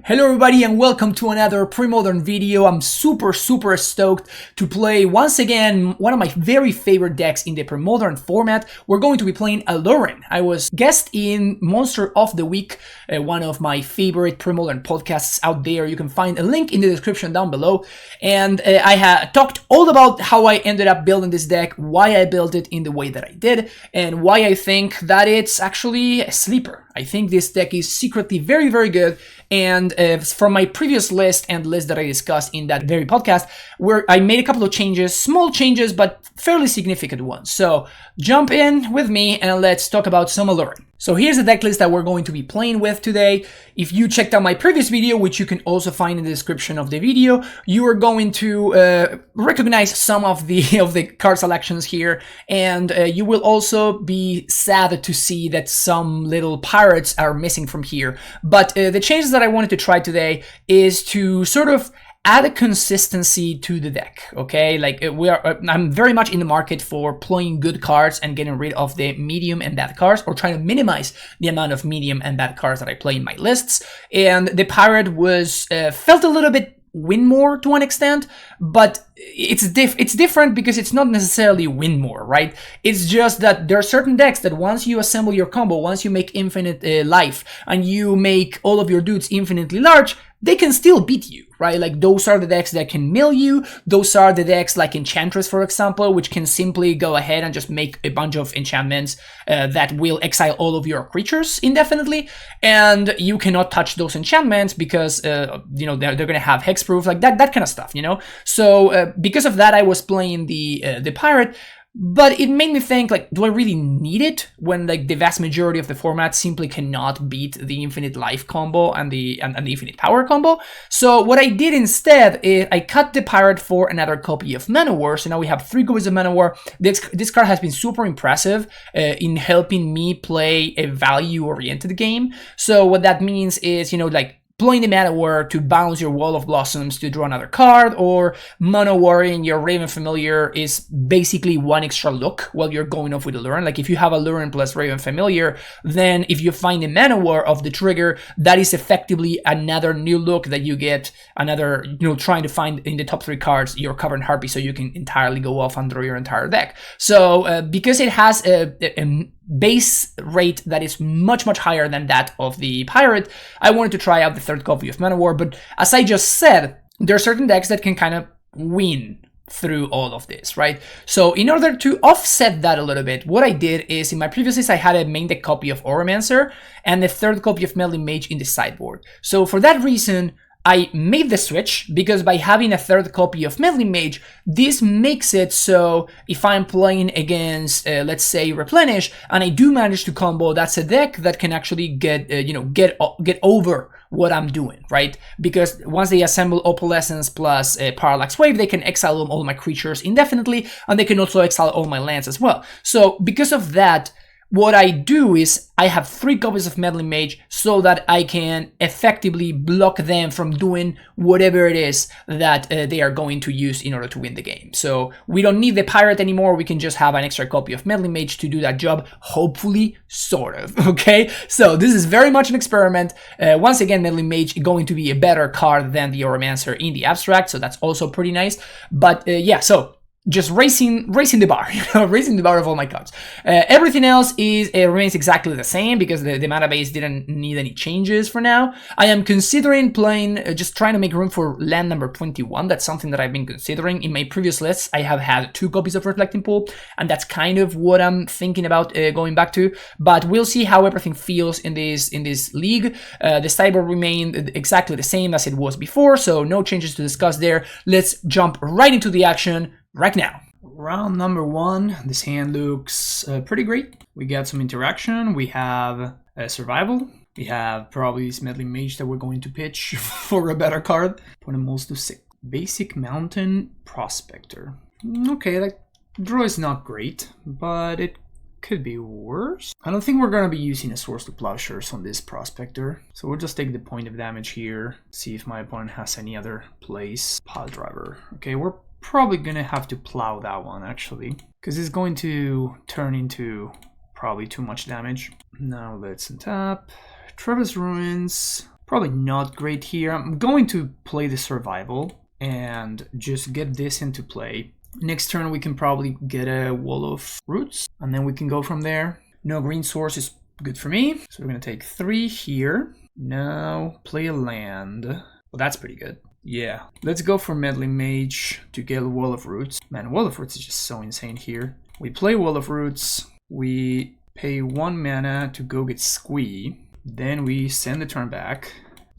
Hello everybody and welcome to another Premodern video. I'm super stoked to play once again one of my very favorite decks in the Premodern format. We're going to be playing Aluren. I was guest in Monster of the Week, one of my favorite Premodern podcasts out there. You can find a link in the description down below. And I had talked all about how I ended up building this deck, why I built it in the way that I did, and why I think that it's actually a sleeper. I think this deck is secretly very good. And from my previous list and list that I discussed in that very podcast, where I made a couple of changes, small changes, but fairly significant ones. So jump in with me and let's talk about some Aluren. So here's the deck list that we're going to be playing with today. If you checked out my previous video, which you can also find in the description of the video, you are going to recognize some of the card selections here, and you will also be sad to see that some little pirates are missing from here. But the changes that I wanted to try today is to sort of add a consistency to the deck, okay? Like I'm very much in the market for playing good cards and getting rid of the medium and bad cards, or trying to minimize the amount of medium and bad cards that I play in my lists. And the pirate was felt a little bit win more to an extent, but it's different because it's not necessarily win more, right? It's just that there are certain decks that once you assemble your combo, once you make infinite life and you make all of your dudes infinitely large, they can still beat you, right? Like those are the decks that can mill you. Those are the decks like Enchantress, for example, which can simply go ahead and just make a bunch of enchantments that will exile all of your creatures indefinitely, and you cannot touch those enchantments because they're gonna have hexproof, like that kind of stuff, you know. So because of that, I was playing the pirate. But it made me think, like, do I really need it when, like, the vast majority of the format simply cannot beat the infinite life combo and the infinite power combo? So what I did instead is I cut the pirate for another copy of Manowar. So now we have 3 copies of Manowar. This card has been super impressive in helping me play a value-oriented game. So what that means is, like, playing the Manowar to bounce your Wall of Blossoms to draw another card, or Manowar your Raven Familiar is basically one extra look while you're going off with Aluren. Like if you have Aluren plus Raven Familiar, then if you find the Manowar of the trigger, that is effectively another new look that you get, another, trying to find in the top 3 cards your Cavern Harpy so you can entirely go off and draw your entire deck. So because it has a base rate that is much higher than that of the pirate, I wanted to try out the 3rd copy of Manowar. But as I just said, there are certain decks that can kind of win through all of this, right? So in order to offset that a little bit, what I did is in my previous list I had a main deck copy of Oromancer and the 3rd copy of Meddling Mage in the sideboard. So for that reason, I made the switch, because by having a 3rd copy of Meddling Mage, this makes it so if I'm playing against, let's say, Replenish, and I do manage to combo, that's a deck that can actually get over what I'm doing, right? Because once they assemble Opalescence plus Parallax Wave, they can exile all my creatures indefinitely, and they can also exile all my lands as well. So because of that, what I do is I have 3 copies of Meddling Mage so that I can effectively block them from doing whatever it is that they are going to use in order to win the game. So we don't need the pirate anymore. We can just have an extra copy of Meddling Mage to do that job, hopefully, sort of, okay? So this is very much an experiment. Once again, Meddling Mage going to be a better card than the Oromancer in the abstract, so that's also pretty nice. But yeah, so just raising the bar, raising the bar of all my cards. Everything else remains exactly the same because the mana base didn't need any changes for now. I am considering playing, just trying to make room for land number 21. That's something that I've been considering. In my previous lists, I have had 2 copies of Reflecting Pool, and that's kind of what I'm thinking about going back to. But we'll see how everything feels in this league. The sideboard remained exactly the same as it was before, so no changes to discuss there. Let's jump right into the action right now. Round number 1, this hand looks pretty great. We got some interaction, we have survival, we have probably this Meddling Mage that we're going to pitch for a better card. Put him most to 6. Basic Mountain Prospector. Okay, like, draw is not great, but it could be worse. I don't think we're going to be using a Swords to Plowshares on this Prospector, so we'll just take the point of damage here, see if my opponent has any other plays. Pile Driver. Okay, we're probably gonna have to plow that one actually, because it's going to turn into probably too much damage. Now let's untap. Trevor's Ruins. Probably not great here. I'm going to play the survival and just get this into play. Next turn we can probably get a Wall of Roots, and then we can go from there. No green source is good for me, so we're gonna take 3 here. Now play a land. Well, that's pretty good. Yeah, let's go for Meddling Mage to get a Wall of Roots. Man, Wall of Roots is just so insane here. We play Wall of Roots, we pay 1 mana to go get Squee, then we send the turn back.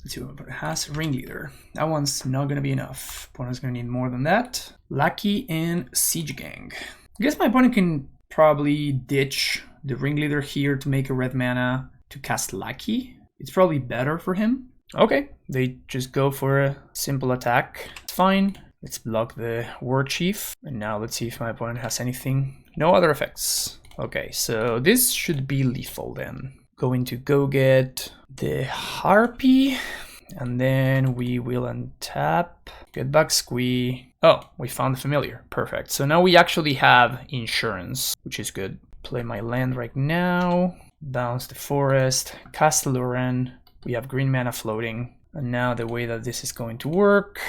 Let's see what it has. Ringleader. That one's not going to be enough. Opponent's going to need more than that. Lackey and Siege Gang. I guess my opponent can probably ditch the Ringleader here to make a red mana to cast Lackey. It's probably better for him. Okay, they just go for a simple attack. Fine. Let's block the War Chief. And now let's see if my opponent has anything. No other effects. Okay, so this should be lethal then. Going to go get the Harpy, and then we will untap, get back Squee. Oh, we found the familiar. Perfect. So now we actually have insurance, which is good. Play my land right now, bounce the forest, cast Aluren. We have green mana floating. And now the way that this is going to work,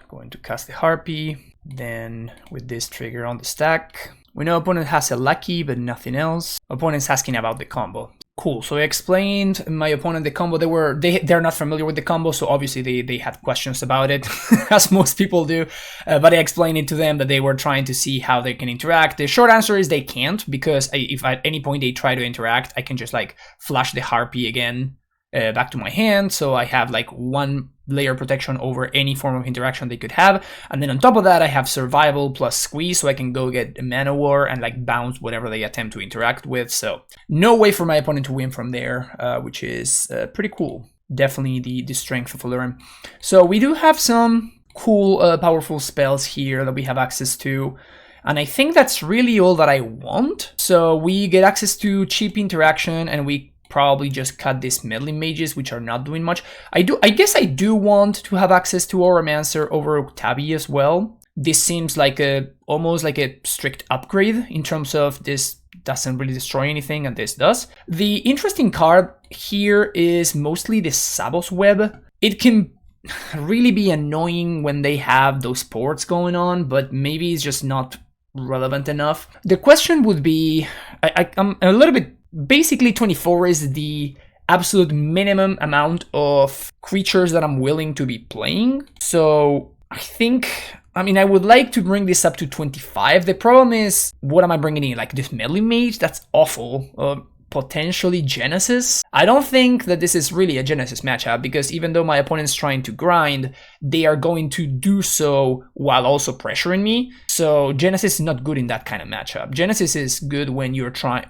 going to cast the Harpy, then with this trigger on the stack. We know opponent has a Lucky, but nothing else. Opponent's asking about the combo. Cool, so I explained my opponent the combo. They're not familiar with the combo, so obviously they had questions about it, as most people do. But I explained it to them that they were trying to see how they can interact. The short answer is they can't, because if at any point they try to interact, I can just like flash the Harpy again back to my hand, so I have like 1 layer protection over any form of interaction they could have. And then on top of that, I have survival plus Squeeze, so I can go get a Mana War and like bounce whatever they attempt to interact with. So no way for my opponent to win from there, which is pretty cool. Definitely the strength of Aluren. So we do have some cool, powerful spells here that we have access to. And I think that's really all that I want. So we get access to cheap interaction, and we probably just cut these Meddling Mages, which are not doing much. I guess I do want to have access to Auramancer over Octavi as well. This seems like almost like a strict upgrade in terms of this doesn't really destroy anything and this does. The interesting card here is mostly the Sabos Web. It can really be annoying when they have those ports going on, but maybe it's just not relevant enough. The question would be, I'm a little bit, basically 24 is the absolute minimum amount of creatures that I'm willing to be playing. So I mean, I would like to bring this up to 25. The problem is, what am I bringing in? Like this Meddling Mage? That's awful. Potentially Genesis. I don't think that this is really a Genesis matchup, because even though my opponent's trying to grind, they are going to do so while also pressuring me. So Genesis is not good in that kind of matchup. Genesis is good when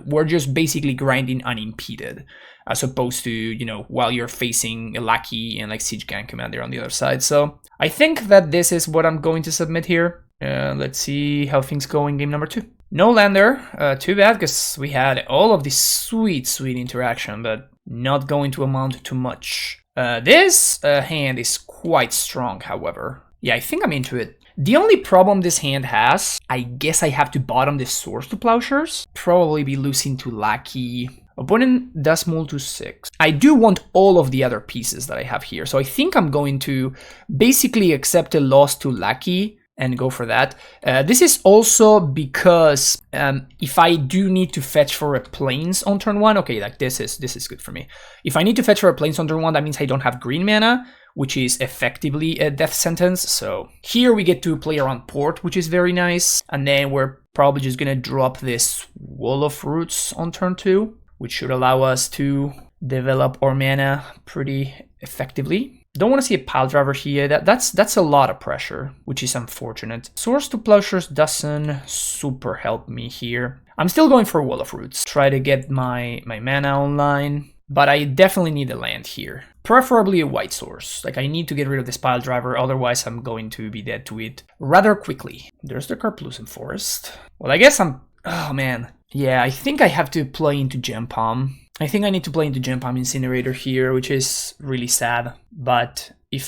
we're just basically grinding unimpeded, as opposed to, you know, while you're facing a Lackey and like Siege Gang Commander on the other side. So I think that this is what I'm going to submit here. Let's see how things go in game number 2. No lander, too bad, because we had all of this sweet interaction, but not going to amount to much. This hand is quite strong, however. Yeah, I think I'm into it. The only problem this hand has, I guess I have to bottom this Swords to Plowshares. Probably be losing to Lackey. Opponent does mull to 6. I do want all of the other pieces that I have here, so I think I'm going to basically accept a loss to Lackey and go for that. This is also because if I do need to fetch for a Plains on turn 1, okay, like this is good for me. If I need to fetch for a Plains on turn 1, that means I don't have green mana, which is effectively a death sentence. So here we get to play around port, which is very nice. And then we're probably just gonna drop this Wall of Roots on turn 2, which should allow us to develop our mana pretty effectively. Don't want to see a pile driver here. That's a lot of pressure, which is unfortunate. Swords to Plowshares doesn't super help me here. I'm still going for Wall of Roots. Try to get my mana online, but I definitely need a land here. Preferably a white source. Like, I need to get rid of this pile driver, otherwise I'm going to be dead to it rather quickly. There's the Carplucent Forest. Well, I guess oh man. Yeah, I think I have to play into Gem Palm. I think I need to play into Gem Palm Incinerator here, which is really sad. But if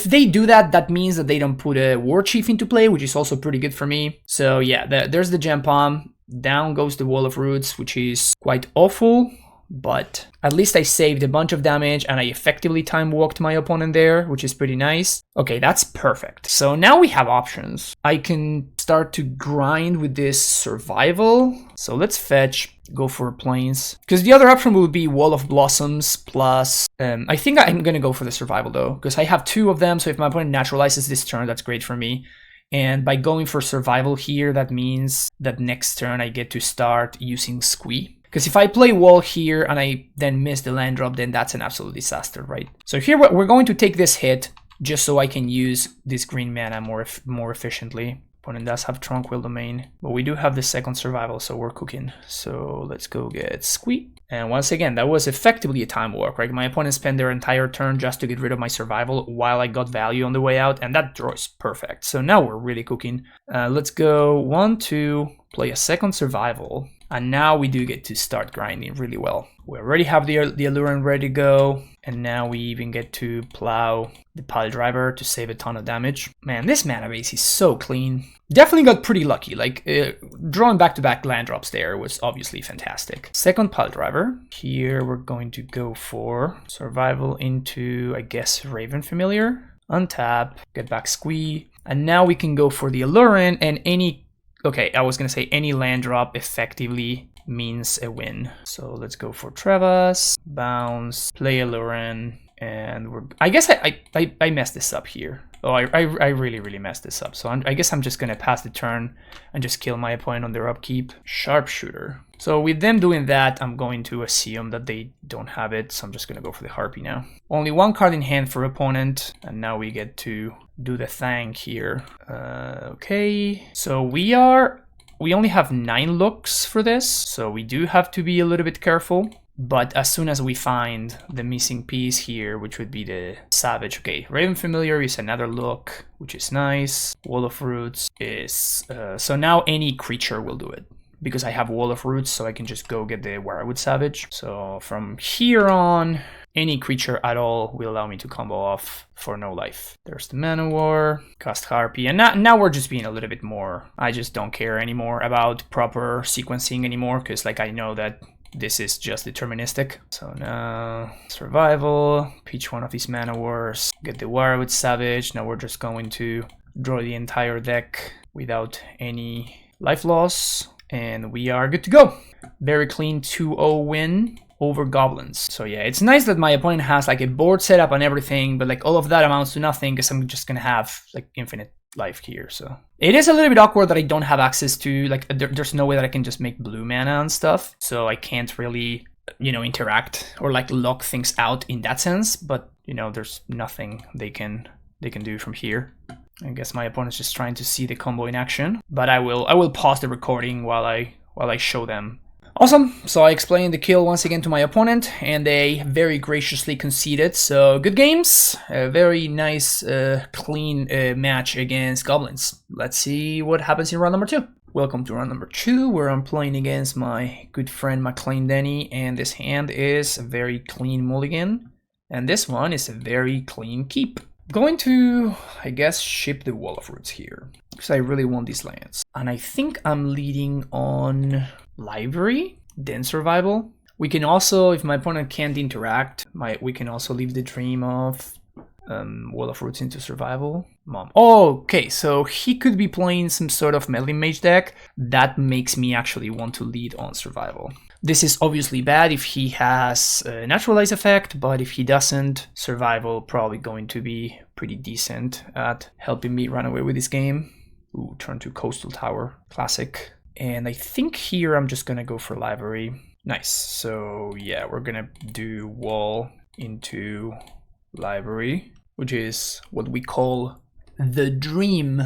they do that, that means that they don't put a War Chief into play, which is also pretty good for me. So yeah, there's the Gem Palm. Down goes the Wall of Roots, which is quite awful. but at least I saved a bunch of damage and I effectively time walked my opponent there, which is pretty nice. Okay, that's perfect. So now we have options. I can start to grind with this survival. So let's fetch, go for plains, because the other option would be Wall of Blossoms plus I think I'm gonna go for the survival though, because I have 2 of them. So if my opponent naturalizes this turn, that's great for me. And by going for survival here, that means that next turn I get to start using Squee. Because if I play wall here and I then miss the land drop, then that's an absolute disaster, right? So here we're going to take this hit just so I can use this green mana more efficiently. Opponent does have Tranquil Domain, but we do have the second survival, so we're cooking. So let's go get Squee. And once again, that was effectively a time walk, right? My opponent spent their entire turn just to get rid of my survival while I got value on the way out, and that draw is perfect. So now we're really cooking. Let's go 1, 2, play a second survival. And now we do get to start grinding really well. We already have the Aluren ready to go. And now we even get to plow the pile driver to save a ton of damage. Man, this mana base is so clean. Definitely got pretty lucky. Like, drawing back-to-back land drops there was obviously fantastic. Second pile driver. Here we're going to go for survival into, I guess, Raven Familiar. Untap, get back Squee. And now we can go for the Aluren and any... Okay, I was gonna say any land drop effectively means a win. So let's go for Trevas, bounce, play Aluren, and we're... I guess I messed this up here. Oh, I really messed this up. So I guess I'm just gonna pass the turn and just kill my opponent on their upkeep. Sharpshooter. So with them doing that, I'm going to assume that they don't have it. So I'm just gonna go for the Harpy now. Only 1 card in hand for opponent, and now we get to do the thing here. Okay, so we only have 9 looks for this, so we do have to be a little bit careful. But as soon as we find the missing piece here, which would be the Savage, okay, Raven Familiar is another look, which is nice. Wall of Roots is... so now any creature will do it, because I have Wall of Roots, so I can just go get the Wirewood Savage. So from here on, any creature at all will allow me to combo off for no life. There's the Mana War, cast Harpy, and now we're just being a little bit more... I just don't care anymore about proper sequencing anymore, because like I know that this is just deterministic. So now, survival, pitch one of these Mana Wars, get the Wirewood Savage. Now we're just going to draw the entire deck without any life loss, and we are good to go. Very clean 2-0 win over Goblins. So yeah, it's nice that my opponent has like a board setup and everything, but like all of that amounts to nothing because I'm just gonna have like infinite life here. So it is a little bit awkward that I don't have access to, like, there's no way that I can just make blue mana and stuff, so I can't really, you know, interact or like lock things out in that sense. But you know, there's nothing they can do from here. I guess my opponent's just trying to see the combo in action, but I will pause the recording while I show them. Awesome, so I explained the kill once again to my opponent, and they very graciously conceded, so good games. A very nice, clean match against Goblins. Let's see what happens in round number 2. Welcome to round number 2, where I'm playing against my good friend McLean Denny, and this hand is a very clean mulligan, and this one is a very clean keep. Going to, I guess, ship the Wall of Roots here, because I really want these lands. And I think I'm leading on Library, then Survival. We can also, if my opponent can't interact, we can also leave the Dream of Wall of Roots into Survival. Oh, okay, so he could be playing some sort of Meddling Mage deck. That makes me actually want to lead on Survival. This is obviously bad if he has a Naturalize effect, but if he doesn't, Survival probably going to be pretty decent at helping me run away with this game. Ooh, turn to Coastal Tower, classic. And I think here I'm just gonna go for Library. Nice, so yeah, we're gonna do Wall into Library, which is what we call the Dream.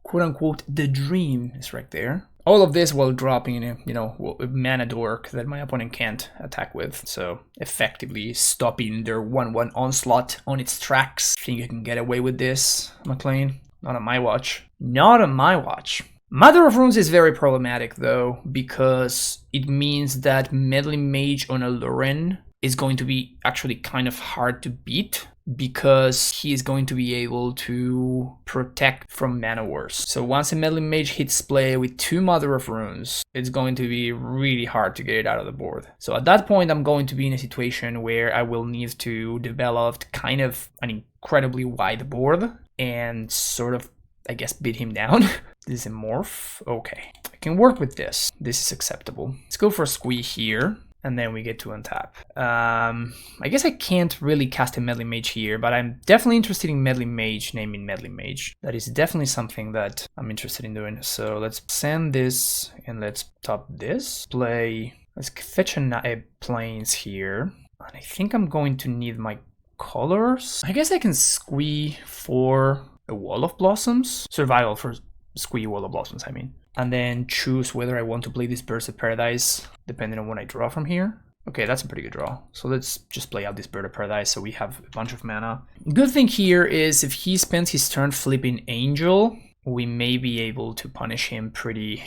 Quote unquote, the Dream is right there. All of this while dropping, you know, a mana dork that my opponent can't attack with. So effectively stopping their 1/1 onslaught on its tracks. Think you can get away with this, McLean? Not on my watch. Not on my watch. Mother of Runes is very problematic though, because it means that Meddling Mage on Aluren is going to be actually kind of hard to beat, because he is going to be able to protect from mana wars. So once a meddling mage hits play with 2 Mother of Runes, it's going to be really hard to get it out of the board. So at that point, I'm going to be in a situation where I will need to develop kind of an incredibly wide board and sort of, I guess, beat him down. This is a morph. Okay, I can work with this. This is acceptable. Let's go for a squee here. And then we get to untap. I guess I can't really cast a Meddling Mage here, but I'm definitely interested in Meddling Mage, naming Meddling Mage. That is definitely something that I'm interested in doing. So let's send this and let's top this. Let's fetch a plains here. And I think I'm going to need my colors. I guess I can squee for a Wall of Blossoms. Survival for squee Wall of Blossoms, I mean. And then choose whether I want to play this Birds of Paradise, depending on what I draw from here. Okay, that's a pretty good draw. So let's just play out this Bird of Paradise so we have a bunch of mana. Good thing here is if he spends his turn flipping Angel, we may be able to punish him pretty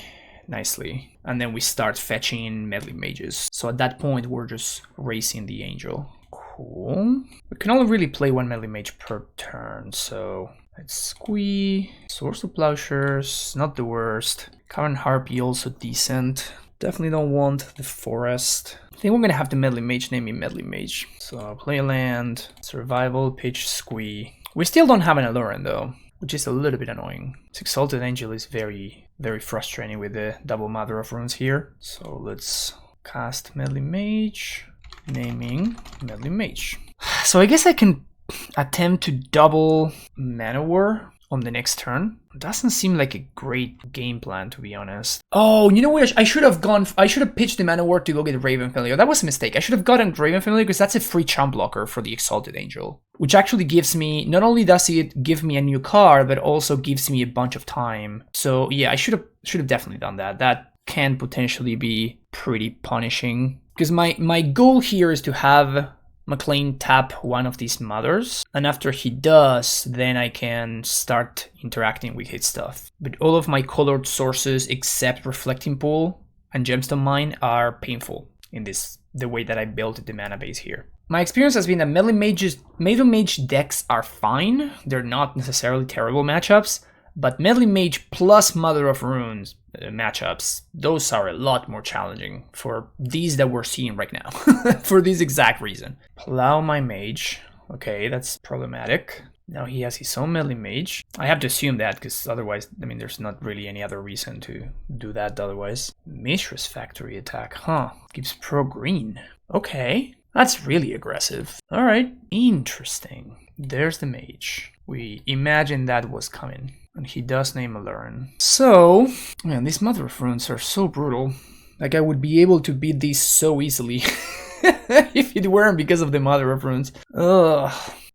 nicely. And then we start fetching Meddling Mages. So at that point, we're just racing the Angel. Cool. We can only really play 1 Meddling Mage per turn, so let's squee. Source of Plowshares, not the worst. Current Harpy also decent. Definitely don't want the Forest. I think we're gonna have the Meddling Mage name me Meddling Mage. So play a land, survival, pitch, squee. We still don't have an Aluren though, which is a little bit annoying. This Exalted Angel is very, very frustrating with the double Mother of Runes here. So let's cast Meddling Mage, naming Meddling Mage. So I guess I can attempt to double Mana War on the next turn. Doesn't seem like a great game plan, to be honest. Oh, you know what? I should have pitched the Mana War to go get Raven Familiar. That was a mistake. I should have gotten Raven Familiar because that's a free chump blocker for the Exalted Angel, which actually gives me, not only does it give me a new card, but also gives me a bunch of time. So yeah, I should have definitely done that. That can potentially be pretty punishing, because my goal here is to have McLean tap one of these mothers, and after he does, then I can start interacting with his stuff. But all of my colored sources except Reflecting Pool and Gemstone Mine are painful in the way that I built the mana base here. My experience has been that Meddling Mage decks are fine. They're not necessarily terrible matchups, but Meddling Mage plus Mother of Runes matchups, those are a lot more challenging for these that we're seeing right now. For this exact reason. Plow my mage. Okay, that's problematic. Now he has his own Meddling Mage. I have to assume that, because otherwise, I mean, there's not really any other reason to do that otherwise. Mishra's Factory attack, huh? Gives pro green. Okay, that's really aggressive. Alright, interesting. There's the mage. We imagined that was coming. And he does name Aluren. So, man, these Mother of Runes are so brutal. Like, I would be able to beat these so easily if it weren't because of the Mother of Runes. Ugh.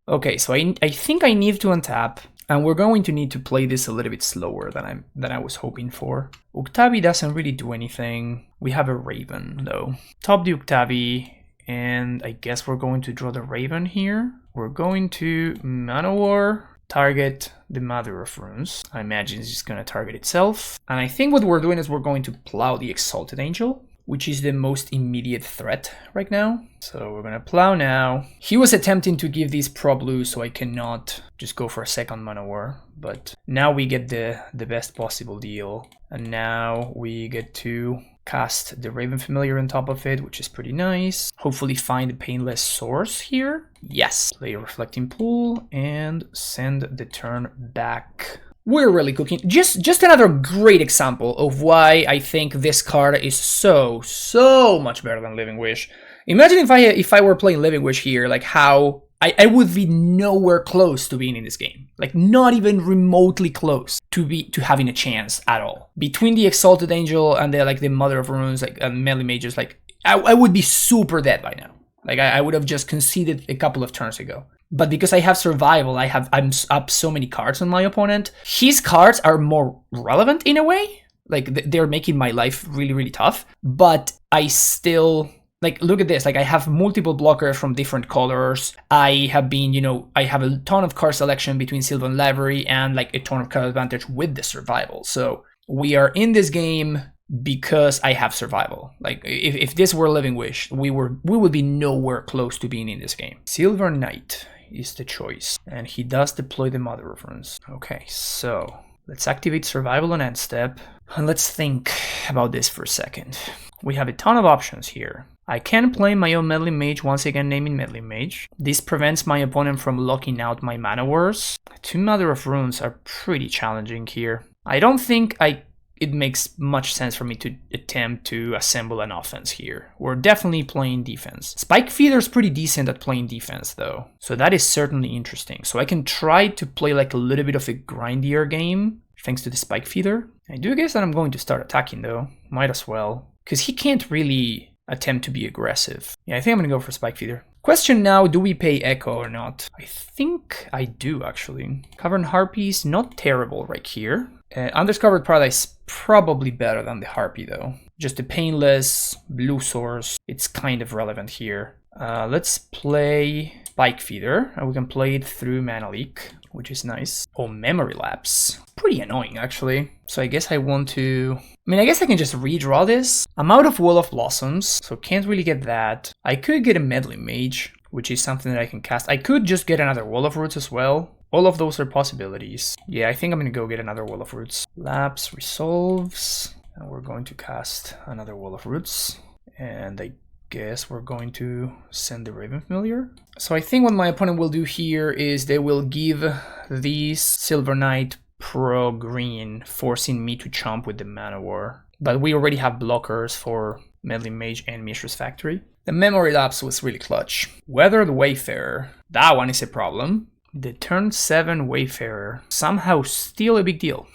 Okay, so I think I need to untap, and we're going to need to play this a little bit slower than I was hoping for. Uktabi doesn't really do anything. We have a Raven, though. Top the Uktabi, and I guess we're going to draw the Raven here. We're going to Mana War, target the Mother of Runes. I imagine it's just going to target itself. And I think what we're doing is we're going to plow the Exalted Angel, which is the most immediate threat right now. So we're going to plow now. He was attempting to give these Pro Blue, so I cannot just go for a second Mana War. But now we get the best possible deal. And now we get to cast the Raven Familiar on top of it, which is pretty nice. Hopefully find a Painless Source here. Yes. Play a Reflecting Pool and send the turn back. We're really cooking. Just another great example of why I think this card is so much better than Living Wish. Imagine if I were playing Living Wish here, like how I would be nowhere close to being in this game. Like not even remotely close to having a chance at all. Between the Exalted Angel and the Mother of Runes, like and Melee Mages, like I would be super dead by now. Like I would have just conceded a couple of turns ago. But because I have survival, I'm up so many cards on my opponent. His cards are more relevant in a way. Like they're making my life really, really tough. But I still, like, look at this. Like I have multiple blockers from different colors. I have a ton of card selection between Sylvan Library and like a ton of card advantage with the survival. So we are in this game because I have survival. Like if this were Living Wish, we would be nowhere close to being in this game. Silver Knight is the choice, and he does deploy the Mother of Runes. Okay, so let's activate survival on end step, and let's think about this for a second. We have a ton of options here. I can play my own Meddling Mage, once again naming Meddling Mage. This prevents my opponent from locking out my Mana Wars. 2 Mother of Runes are pretty challenging here. I don't think it makes much sense for me to attempt to assemble an offense here. We're definitely playing defense. Spike Feeder's pretty decent at playing defense though, so that is certainly interesting. So I can try to play like a little bit of a grindier game thanks to the Spike Feeder. I do guess that I'm going to start attacking though, might as well, because he can't really attempt to be aggressive. Yeah, I think I'm gonna go for Spike Feeder. Question now, do we pay Echo or not? I think I do actually. Cavern Harpy's not terrible right here. Undiscovered Paradise probably better than the Harpy though. Just a painless blue source, it's kind of relevant here. Let's play Spike Feeder, and we can play it through Mana Leak, which is nice. Oh, Memory Lapse. Pretty annoying actually. So I guess I want to... I guess I can just redraw this. I'm out of Wall of Blossoms, so can't really get that. I could get a Meddling Mage, which is something that I can cast. I could just get another Wall of Roots as well. All of those are possibilities. Yeah, I think I'm gonna go get another Wall of Roots. Lapse resolves, and we're going to cast another Wall of Roots. And I guess we're going to send the Raven Familiar. So I think what my opponent will do here is they will give these Silver Knight pro green, forcing me to chomp with the Mana War. But we already have blockers for Meddling Mage and Mishra's Factory. The Memory Lapse was really clutch. Weathered Wayfarer, that one is a problem. The turn 7 Wayfarer, somehow still a big deal.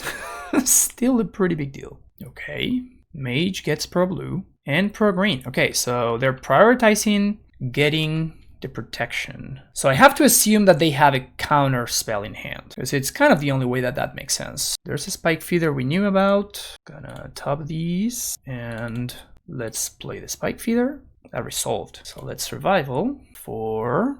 Still a pretty big deal. Okay, Mage gets pro blue and pro green. Okay, so they're prioritizing getting the protection. So I have to assume that they have a counter spell in hand, because it's kind of the only way that makes sense. There's a Spike Feeder we knew about. Gonna top these, and let's play the Spike Feeder. That resolved. So let's survival for...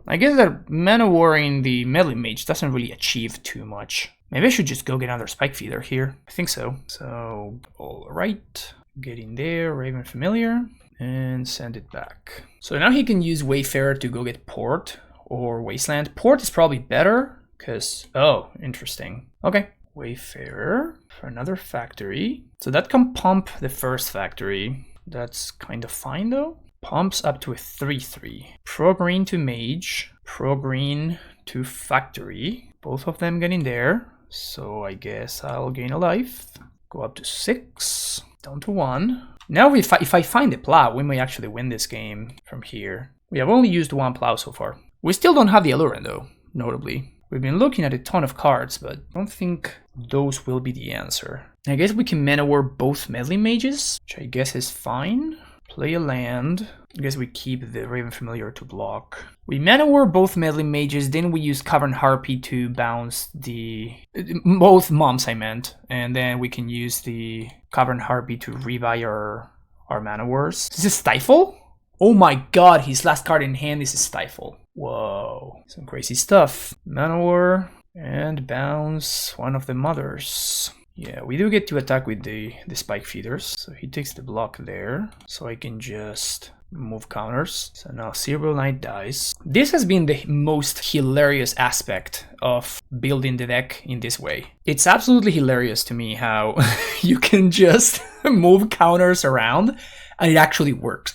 I guess that Mana Warring the Meddling Mage doesn't really achieve too much. Maybe I should just go get another Spike Feeder here. I think so. So, alright. Get in there, Raven Familiar, and send it back. So now he can use Wayfarer to go get Port or Wasteland. Port is probably better, because... Oh, interesting. Okay. Wayfarer for another factory. So that can pump the first factory. That's kind of fine though. Pumps up to a 3/3. Pro green to Mage, pro green to Factory. Both of them getting there. So I guess I'll gain a life. Go up to 6, down to 1. Now if I find a plow, we may actually win this game from here. We have only used 1 plow so far. We still don't have the Aluren though, notably. We've been looking at a ton of cards, but I don't think those will be the answer. I guess we can Mana War both Meddling Mages, which I guess is fine. Play a land. I guess we keep the Raven Familiar to block. We Mana War both Meddling Mages, then we use Cavern Harpy to bounce the... both Moms I meant. And then we can use the Cavern Harpy to rebuy our Mana Wars. Is this Stifle? Oh my god, his last card in hand is a Stifle. Whoa, some crazy stuff. Mana War and bounce one of the mothers. Yeah, we do get to attack with the Spike Feeders, so he takes the block there, so I can just move counters. So now Silver Knight dies. This has been the most hilarious aspect of building the deck in this way. It's absolutely hilarious to me how you can just move counters around and it actually works.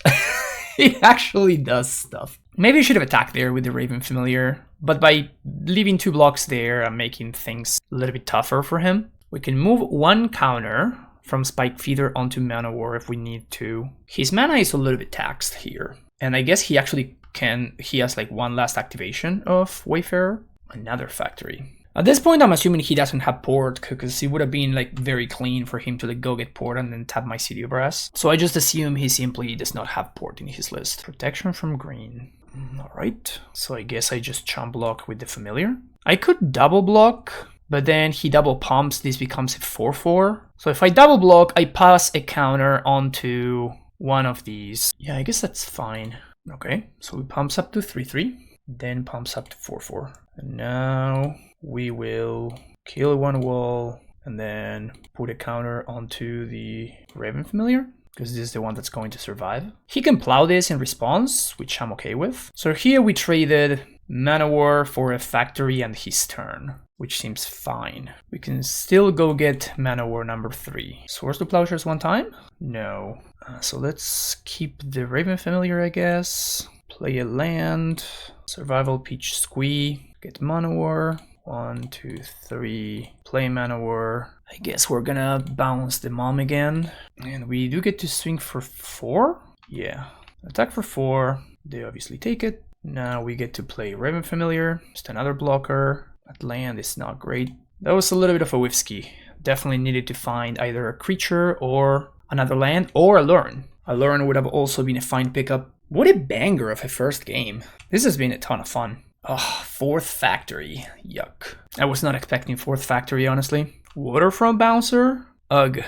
It actually does stuff. Maybe I should have attacked there with the Raven Familiar, but by leaving 2 blocks there, I'm making things a little bit tougher for him. We can move 1 counter from Spike Feeder onto Mana War if we need to. His mana is a little bit taxed here. And I guess he actually can, he has like 1 last activation of Wayfarer. Another factory. At this point, I'm assuming he doesn't have Port, because it would have been like very clean for him to like go get Port and then tap my City of Brass. So I just assume he simply does not have Port in his list. Protection from green. Alright, so I guess I just chump block with the Familiar. I could double block, but then he double pumps, this becomes a 4/4. So if I double block, I pass a counter onto one of these. Yeah, I guess that's fine. Okay, so it pumps up to 3/3, then pumps up to 4/4. And now we will kill 1 wall and then put a counter onto the Raven Familiar, because this is the one that's going to survive. He can plow this in response, which I'm okay with. So here we traded Manowar for a factory and his turn, which seems fine. We can still go get Manowar number 3. Source to Plowshares one time? No. So let's keep the Raven Familiar, I guess. Play a land. Survival Peach Squee. Get Manowar. 1, 2, 3. Play Manowar. I guess we're gonna bounce the mom again. And we do get to swing for 4? Yeah. Attack for 4. They obviously take it. Now we get to play Raven Familiar. Just another blocker. That land is not great. That was a little bit of a whiskey. Definitely needed to find either a creature or another land or Aluren. Aluren would have also been a fine pickup. What a banger of a first game. This has been a ton of fun. Oh, 4th factory. Yuck. I was not expecting 4th factory, honestly. Waterfront Bouncer? Ugh.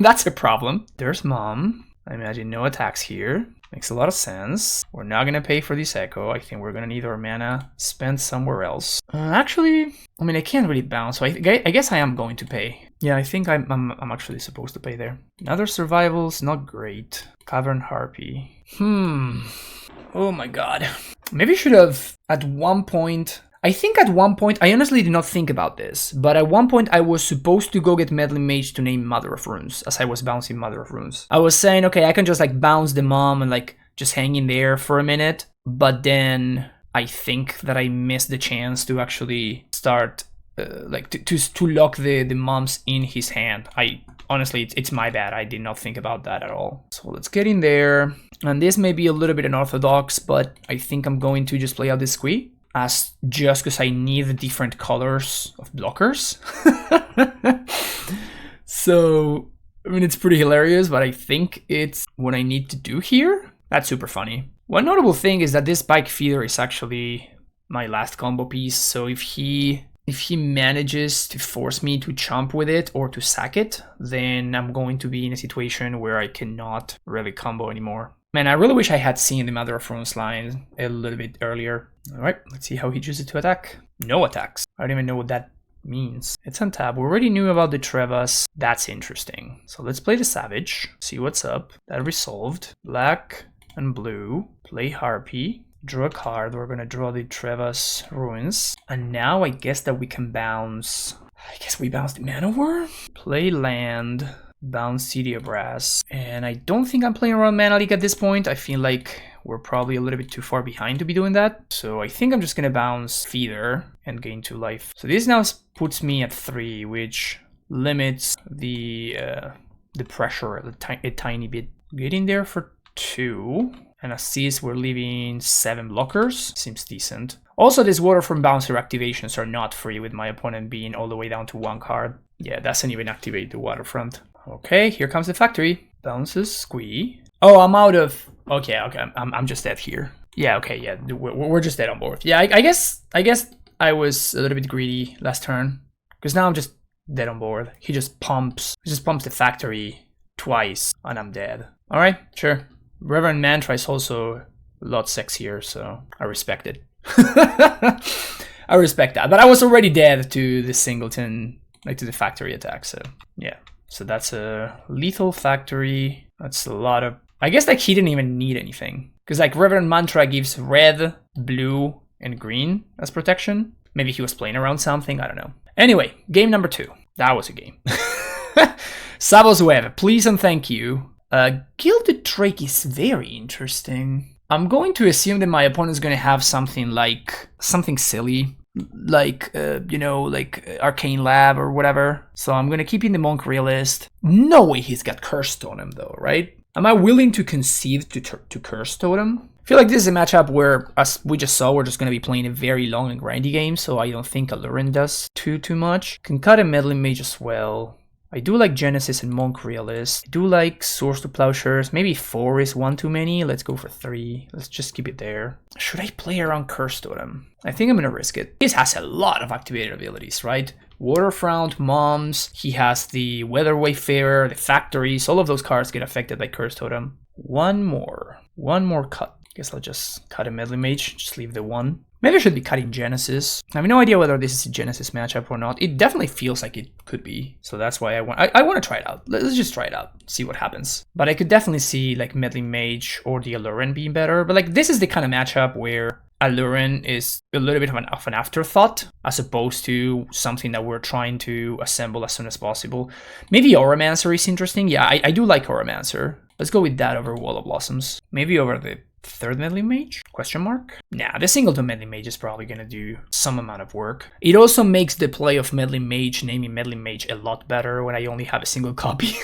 That's a problem. There's mom. I imagine no attacks here. Makes a lot of sense. We're not gonna pay for this echo. I think we're gonna need our mana spent somewhere else. Actually, I mean, I can't really bounce, so I guess I am going to pay. Yeah, I think I'm actually supposed to pay there. Another survival's not great. Cavern Harpy. Oh my god. Maybe I should have at one point. I think at one point, I honestly did not think about this, but at one point I was supposed to go get Meddling Mage to name Mother of Runes, as I was bouncing Mother of Runes. I was saying, okay, I can just like bounce the mom and like just hang in there for a minute, but then I think that I missed the chance to actually start, to lock the moms in his hand. Honestly, it's my bad. I did not think about that at all. So let's get in there. And this may be a little bit unorthodox, but I think I'm going to just play out this squee. As just because I need different colors of blockers. So, I mean, it's pretty hilarious, but I think it's what I need to do here. That's super funny. One notable thing is that this Spike Feeder is actually my last combo piece. So if he manages to force me to chomp with it or to sack it, then I'm going to be in a situation where I cannot really combo anymore. Man, I really wish I had seen the Mother of Runes line a little bit earlier. Alright, let's see how he chooses to attack. No attacks. I don't even know what that means. It's on tab. We already knew about the Trevas. That's interesting. So let's play the Savage. See what's up. That resolved. Black and blue. Play Harpy. Draw a card. We're gonna draw the Trevas Ruins. And now I guess that we can bounce. I guess we bounce the Manowar. Play land. Bounce City of Brass. And I don't think I'm playing around Mana Leak at this point. I feel like we're probably a little bit too far behind to be doing that. So I think I'm just gonna bounce Feeder and gain 2 life. So this now puts me at 3, which limits the pressure a tiny bit. Getting there for 2. And assist, we're leaving 7 blockers. Seems decent. Also, these Waterfront Bouncer activations are not free with my opponent being all the way down to 1 card. Yeah, doesn't even activate the Waterfront. Okay, here comes the factory. Bounces, squee. Oh, I'm out of... Okay, I'm just dead here. Yeah, okay, yeah, we're just dead on board. Yeah, I guess I was a little bit greedy last turn. Because now I'm just dead on board. He just pumps the factory twice, and I'm dead. Alright, sure. Reverend Mantra is also a lot sexier, so I respect it. I respect that. But I was already dead to the singleton, like to the factory attack, so yeah. So that's a lethal factory. That's a lot of... I guess like he didn't even need anything. Because like Reverend Mantra gives red, blue, and green as protection. Maybe he was playing around something, I don't know. Anyway, game number 2. That was a game. Savos Web, please and thank you. Gilded Drake is very interesting. I'm going to assume that my opponent's going to have something like... something silly. Like, like Arcane Lab or whatever. So I'm going to keep in the Monk Realist. No way he's got Curse Totem though, right? Am I willing to concede to Curse Totem? I feel like this is a matchup where, as we just saw, we're just going to be playing a very long and grindy game, so I don't think Aluren does too much. Can cut a Meddling Mage as well. I do like Genesis and Monk Realist. I do like Source to Plowshares. Maybe 4 is 1 too many. Let's go for 3. Let's just keep it there. Should I play around Curse Totem? I think I'm going to risk it. This has a lot of activated abilities, right? Waterfront, Moms, he has the Weather Wayfarer, the Factories. All of those cards get affected by Curse Totem. One more cut. Guess I'll just cut a Meddling Mage. Just leave the 1. Maybe I should be cutting Genesis. I have no idea whether this is a Genesis matchup or not. It definitely feels like it could be. So that's why I want to try it out. Let's just try it out, see what happens. But I could definitely see like Meddling Mage or the Aluren being better. But like this is the kind of matchup where Aluren is a little bit of an afterthought as opposed to something that we're trying to assemble as soon as possible. Maybe Auramancer is interesting. Yeah, I do like Auramancer. Let's go with that over Wall of Blossoms. Maybe over the third Meddling Mage? Question mark? Nah, the singleton Meddling Mage is probably gonna do some amount of work. It also makes the play of Meddling Mage, naming Meddling Mage, a lot better when I only have a single copy.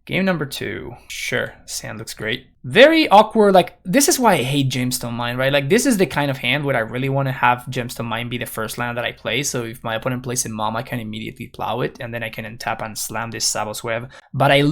Game number 2. Sure, this hand looks great. Very awkward, like, this is why I hate Gemstone Mine, right? Like, this is the kind of hand where I really want to have Gemstone Mine be the first land that I play, so if my opponent plays a Mom, I can immediately plow it, and then I can untap and slam this Savos Web. But I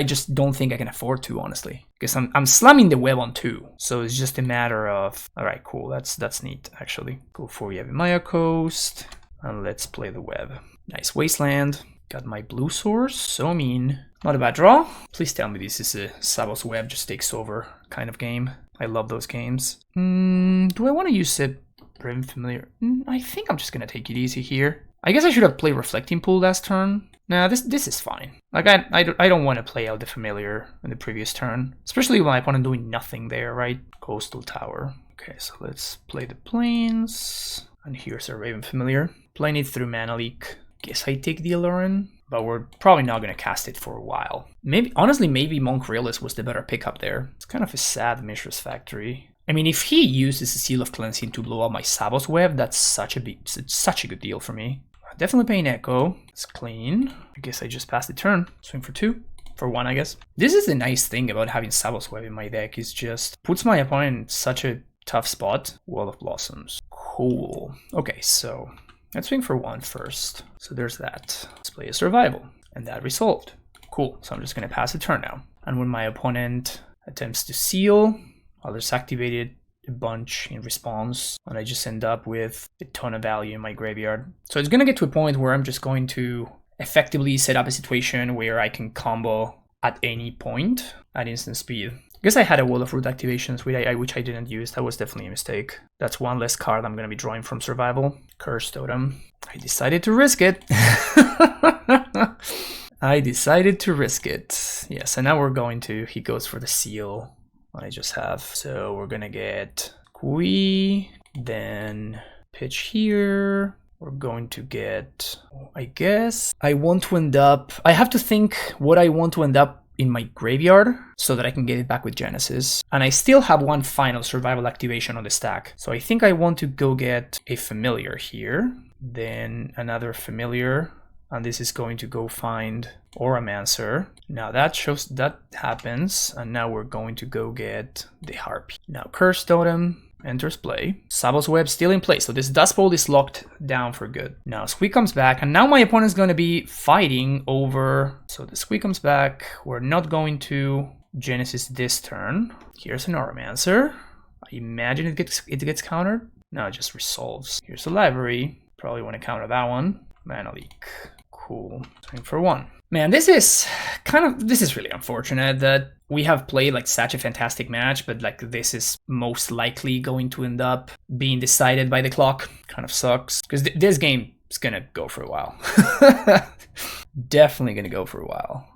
just don't think I can afford to, honestly. Because I'm slamming the web on 2, so it's just a matter of... Alright, cool, that's neat, actually. Go for Yavimaya Coast, and let's play the web. Nice Wasteland. Got my blue source, so mean. Not a bad draw. Please tell me this is a Savos Web just takes over kind of game. I love those games. Do I want to use a Brim Familiar? I think I'm just gonna take it easy here. I guess I should have played Reflecting Pool last turn. Nah, this is fine. Like I don't want to play out the Familiar in the previous turn, especially with my opponent doing nothing there, right? Coastal Tower. Okay, so let's play the Plains, and here's a Raven Familiar. Playing it through Mana Leak. Guess I take the Aluren, but we're probably not going to cast it for a while. Honestly, maybe Monk Realist was the better pickup there. It's kind of a sad Mishra's Factory. I mean, if he uses a Seal of Cleansing to blow up my Savos Web, that's such a good deal for me. Definitely paying Echo. It's clean. I guess I just passed the turn. Swing for 2. For 1, I guess. This is the nice thing about having Savos Web in my deck, is just puts my opponent in such a tough spot. Wall of Blossoms. Cool. Okay, so... let's swing for 1 first. So there's that. Let's play a Survival. And that resolved. Cool. So I'm just going to pass the turn now. And when my opponent attempts to seal, I'll just activate it a bunch in response. And I just end up with a ton of value in my graveyard. So it's going to get to a point where I'm just going to effectively set up a situation where I can combo at any point at instant speed. I guess I had a Wall of Root activations which I didn't use. That was definitely a mistake. That's one less card I'm going to be drawing from Survival. Curse Totem. I decided to risk it. I decided to risk it. Yeah, so now we're going to... he goes for the seal. I just have. So we're going to get Kui, then pitch here. We're going to get... I guess I want to end up... I have to think what I want to end up in my graveyard so that I can get it back with Genesis. And I still have one final Survival activation on the stack. So I think I want to go get a Familiar here, then another Familiar, and this is going to go find Auramancer. Now that happens, and now we're going to go get the Harpy. Now Curse Totem enters play. Savos Web still in place, so this Dust Bowl is locked down for good. Now Squeak comes back, and now my opponent's going to be fighting over... so the Squeak comes back. We're not going to Genesis this turn. Here's an Auramancer. I imagine it gets countered. No, it just resolves. Here's a Library. Probably want to counter that one. Mana Leak. Cool. Swing for 1. Man, this is really unfortunate that we have played like such a fantastic match, but like this is most likely going to end up being decided by the clock. Kind of sucks, because this game is gonna go for a while. Definitely gonna go for a while.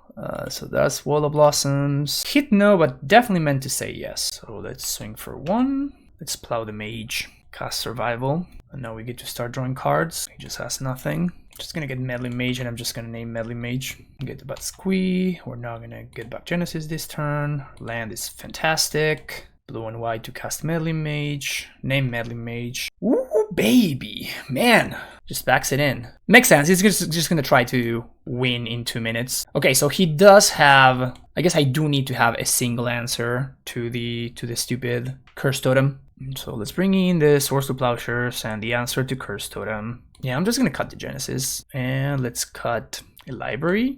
So that's Wall of Blossoms. Hit no, but definitely meant to say yes. So let's swing for 1. Let's plow the Mage. Cast Survival. And now we get to start drawing cards. He just has nothing. Just gonna get Meddling Mage, and I'm just gonna name Meddling Mage. Get the Squee. We're now gonna get back Genesis this turn. Land is fantastic. Blue and white to cast Meddling Mage. Name Meddling Mage. Ooh, baby. Man. Just backs it in. Makes sense. He's just gonna try to win in 2 minutes. Okay, so he does have... I guess I do need to have a single answer to the stupid Curse Totem. So let's bring in the Swords to Plowshares and the answer to Curse Totem. Yeah, I'm just gonna cut the Genesis, and let's cut a Library.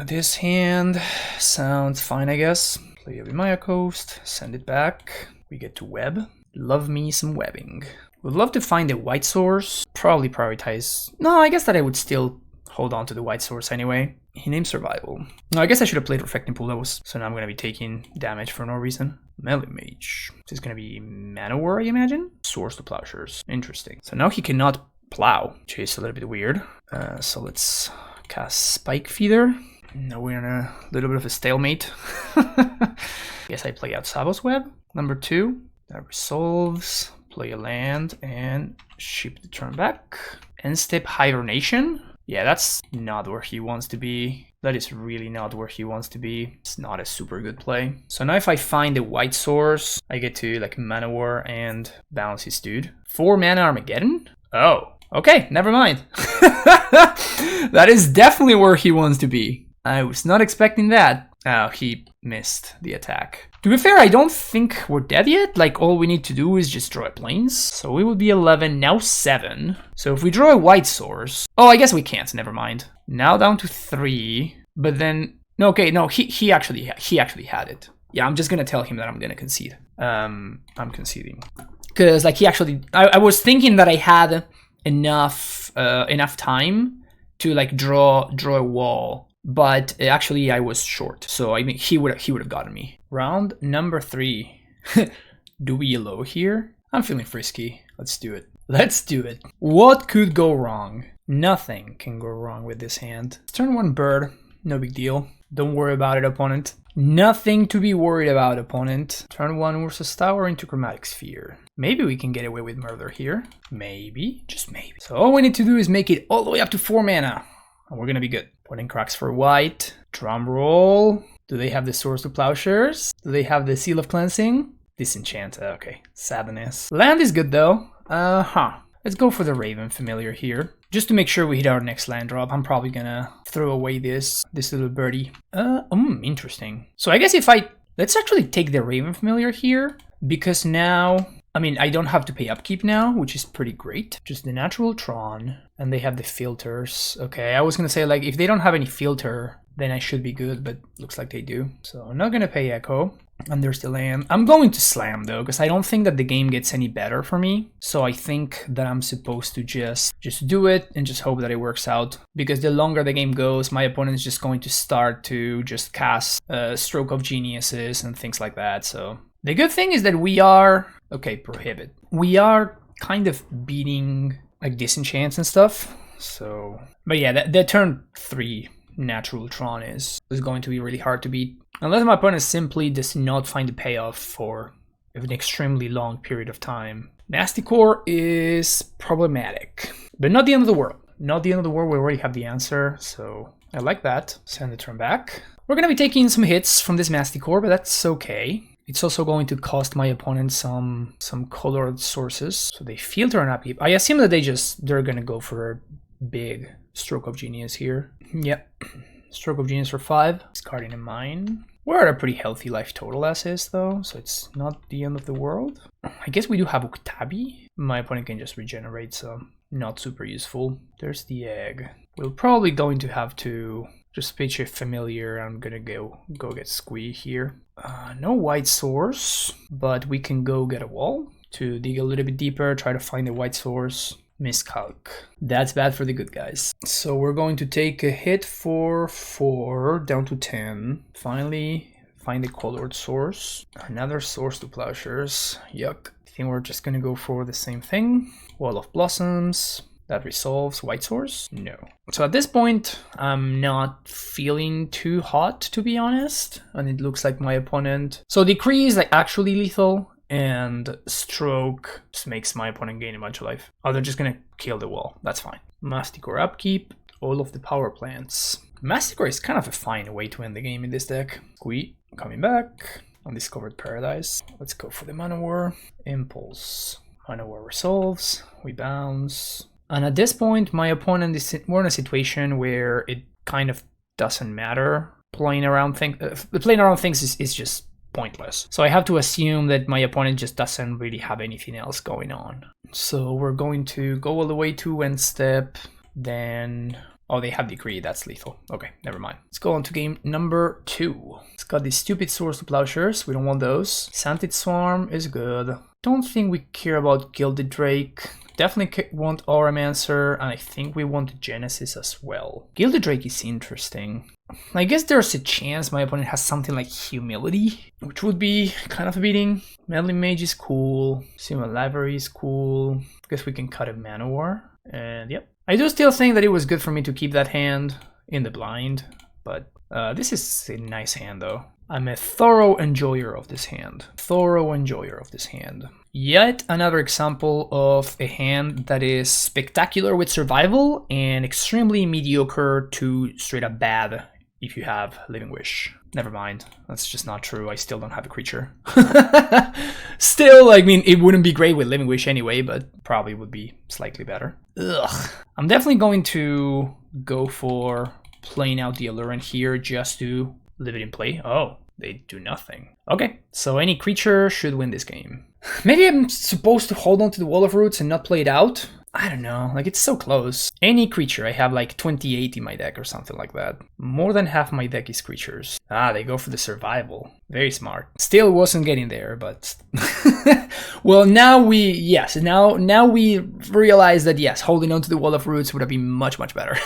This hand sounds fine, I guess. Play a Maya Coast, send it back. We get to web. Love me some webbing. Would love to find a white source. Probably prioritize... no, I guess that I would still hold on to the white source anyway. He named Survival. No, I guess I should have played Reflecting Pool. So now I'm going to be taking damage for no reason. Melee Mage. This is going to be Manowar, I imagine? Swords to Plowshares. Interesting. So now he cannot plow, which is a little bit weird. So let's cast Spike Feeder. Now we're in a little bit of a stalemate. Guess I play out Sabo's Web. Number 2. That resolves. Play a land and ship the turn back. End step Hibernation. Yeah, that's not where he wants to be. That is really not where he wants to be. It's not a super good play. So now if I find the white source, I get to like Manowar and bounce his dude. 4 mana Armageddon? Oh, okay, never mind. That is definitely where he wants to be. I was not expecting that. Oh, he missed the attack. To be fair, I don't think we're dead yet. Like, all we need to do is just draw a plains. So we will be 11, now 7. So if we draw a white source... Oh, I guess we can't, never mind. Now down to 3. But then... No, okay, no, he actually had it. Yeah, I'm just gonna tell him that I'm gonna concede. I'm conceding. Because, like, he actually... I was thinking that I had enough time to, like, draw a wall. But actually I was short, so I mean he would have gotten me. Round number 3. Do we yellow here? I'm feeling frisky. Let's do it. Let's do it. What could go wrong? Nothing can go wrong with this hand. Turn 1 bird. No big deal. Don't worry about it, opponent. Nothing to be worried about, opponent. Turn 1 Ursa's Tower into Chromatic Sphere. Maybe we can get away with murder here. Maybe. Just maybe. So all we need to do is make it all the way up to 4 mana. And we're gonna be good. Putting cracks for white. Drum roll. Do they have the Swords to Plowshares? Do they have the Seal of Cleansing? Disenchant. Okay. Sadness. Land is good though. Let's go for the Raven Familiar here. Just to make sure we hit our next land drop. I'm probably gonna throw away this little birdie. Interesting. So I guess let's actually take the Raven Familiar here. Because now... I mean, I don't have to pay upkeep now, which is pretty great. Just the natural Tron, and they have the filters. Okay, I was gonna say, like, if they don't have any filter, then I should be good, but looks like they do. So I'm not gonna pay Echo, and there's the land. I'm going to slam, though, because I don't think that the game gets any better for me. So I think that I'm supposed to just do it and just hope that it works out. Because the longer the game goes, my opponent is just going to start to just cast Stroke of Geniuses and things like that, so... The good thing is that we are... Okay, Prohibit. We are kind of beating, like, disenchants and stuff. So... But yeah, that turn 3 natural Tron is going to be really hard to beat. Unless my opponent simply does not find the payoff for an extremely long period of time. Nasty Core is problematic. But not the end of the world. Not the end of the world, we already have the answer. So I like that. Send the turn back. We're going to be taking some hits from this Nasty Core, but that's okay. It's also going to cost my opponent some colored sources. So they filter an upkeep. I assume that they're gonna go for a big Stroke of Genius here. Yep. Stroke of Genius for 5. Discarding a mine. We're at a pretty healthy life total as is though, so it's not the end of the world. I guess we do have Uktabi. My opponent can just regenerate, so not super useful. There's the egg. We're probably going to have to just pitch a Familiar. I'm gonna go get Squee here. No white source, but we can go get a wall to dig a little bit deeper, try to find a white source. Miscalc. That's bad for the good guys. So we're going to take a hit for 4, down to 10. Finally, find a colored source. Another Source to Plowshares. Yuck. I think we're just gonna go for the same thing. Wall of Blossoms. That resolves white source? No. So at this point, I'm not feeling too hot, to be honest. And it looks like my opponent... So Decree is like actually lethal, and Stroke just makes my opponent gain a bunch of life. Oh, they're just gonna kill the wall. That's fine. Masticore upkeep, all of the power plants. Masticore is kind of a fine way to end the game in this deck. Squee, coming back. Undiscovered Paradise. Let's go for the Manowar. Impulse. Manowar resolves. We bounce. And at this point, my opponent is more in a situation where it kind of doesn't matter. Playing around things is just pointless. So I have to assume that my opponent just doesn't really have anything else going on. So we're going to go all the way to end step. Then... Oh, they have Decree. That's lethal. Okay, never mind. Let's go on to game number 2. It's got these stupid Swords to Plowshares. We don't want those. Scented Swarm is good. don't think we care about Gilded Drake. Definitely want Auramancer, and I think we want Genesis as well. Gilded Drake is interesting. I guess there's a chance my opponent has something like Humility, which would be kind of a beating. Meddling Mage is cool. Similar Library is cool. Guess we can cut a Manowar. And yep. I do still think that it was good for me to keep that hand in the blind, but this is a nice hand though. I'm a thorough enjoyer of this hand. Yet another example of a hand that is spectacular with survival and extremely mediocre to straight up bad if you have Living Wish. Never mind, that's just not true. I still don't have a creature. Still, I mean, it wouldn't be great with Living Wish anyway, but probably would be slightly better. Ugh. I'm definitely going to go for playing out the Aluren here just to leave it in play. Oh, they do nothing. Okay, so any creature should win this game. Maybe I'm supposed to hold on to the Wall of Roots and not play it out? I don't know, like it's so close. Any creature, I have like 28 in my deck or something like that. More than half my deck is creatures. Ah, they go for the survival. Very smart. Still wasn't getting there, but... Well, now we realize that yes, holding on to the Wall of Roots would have been much, much better.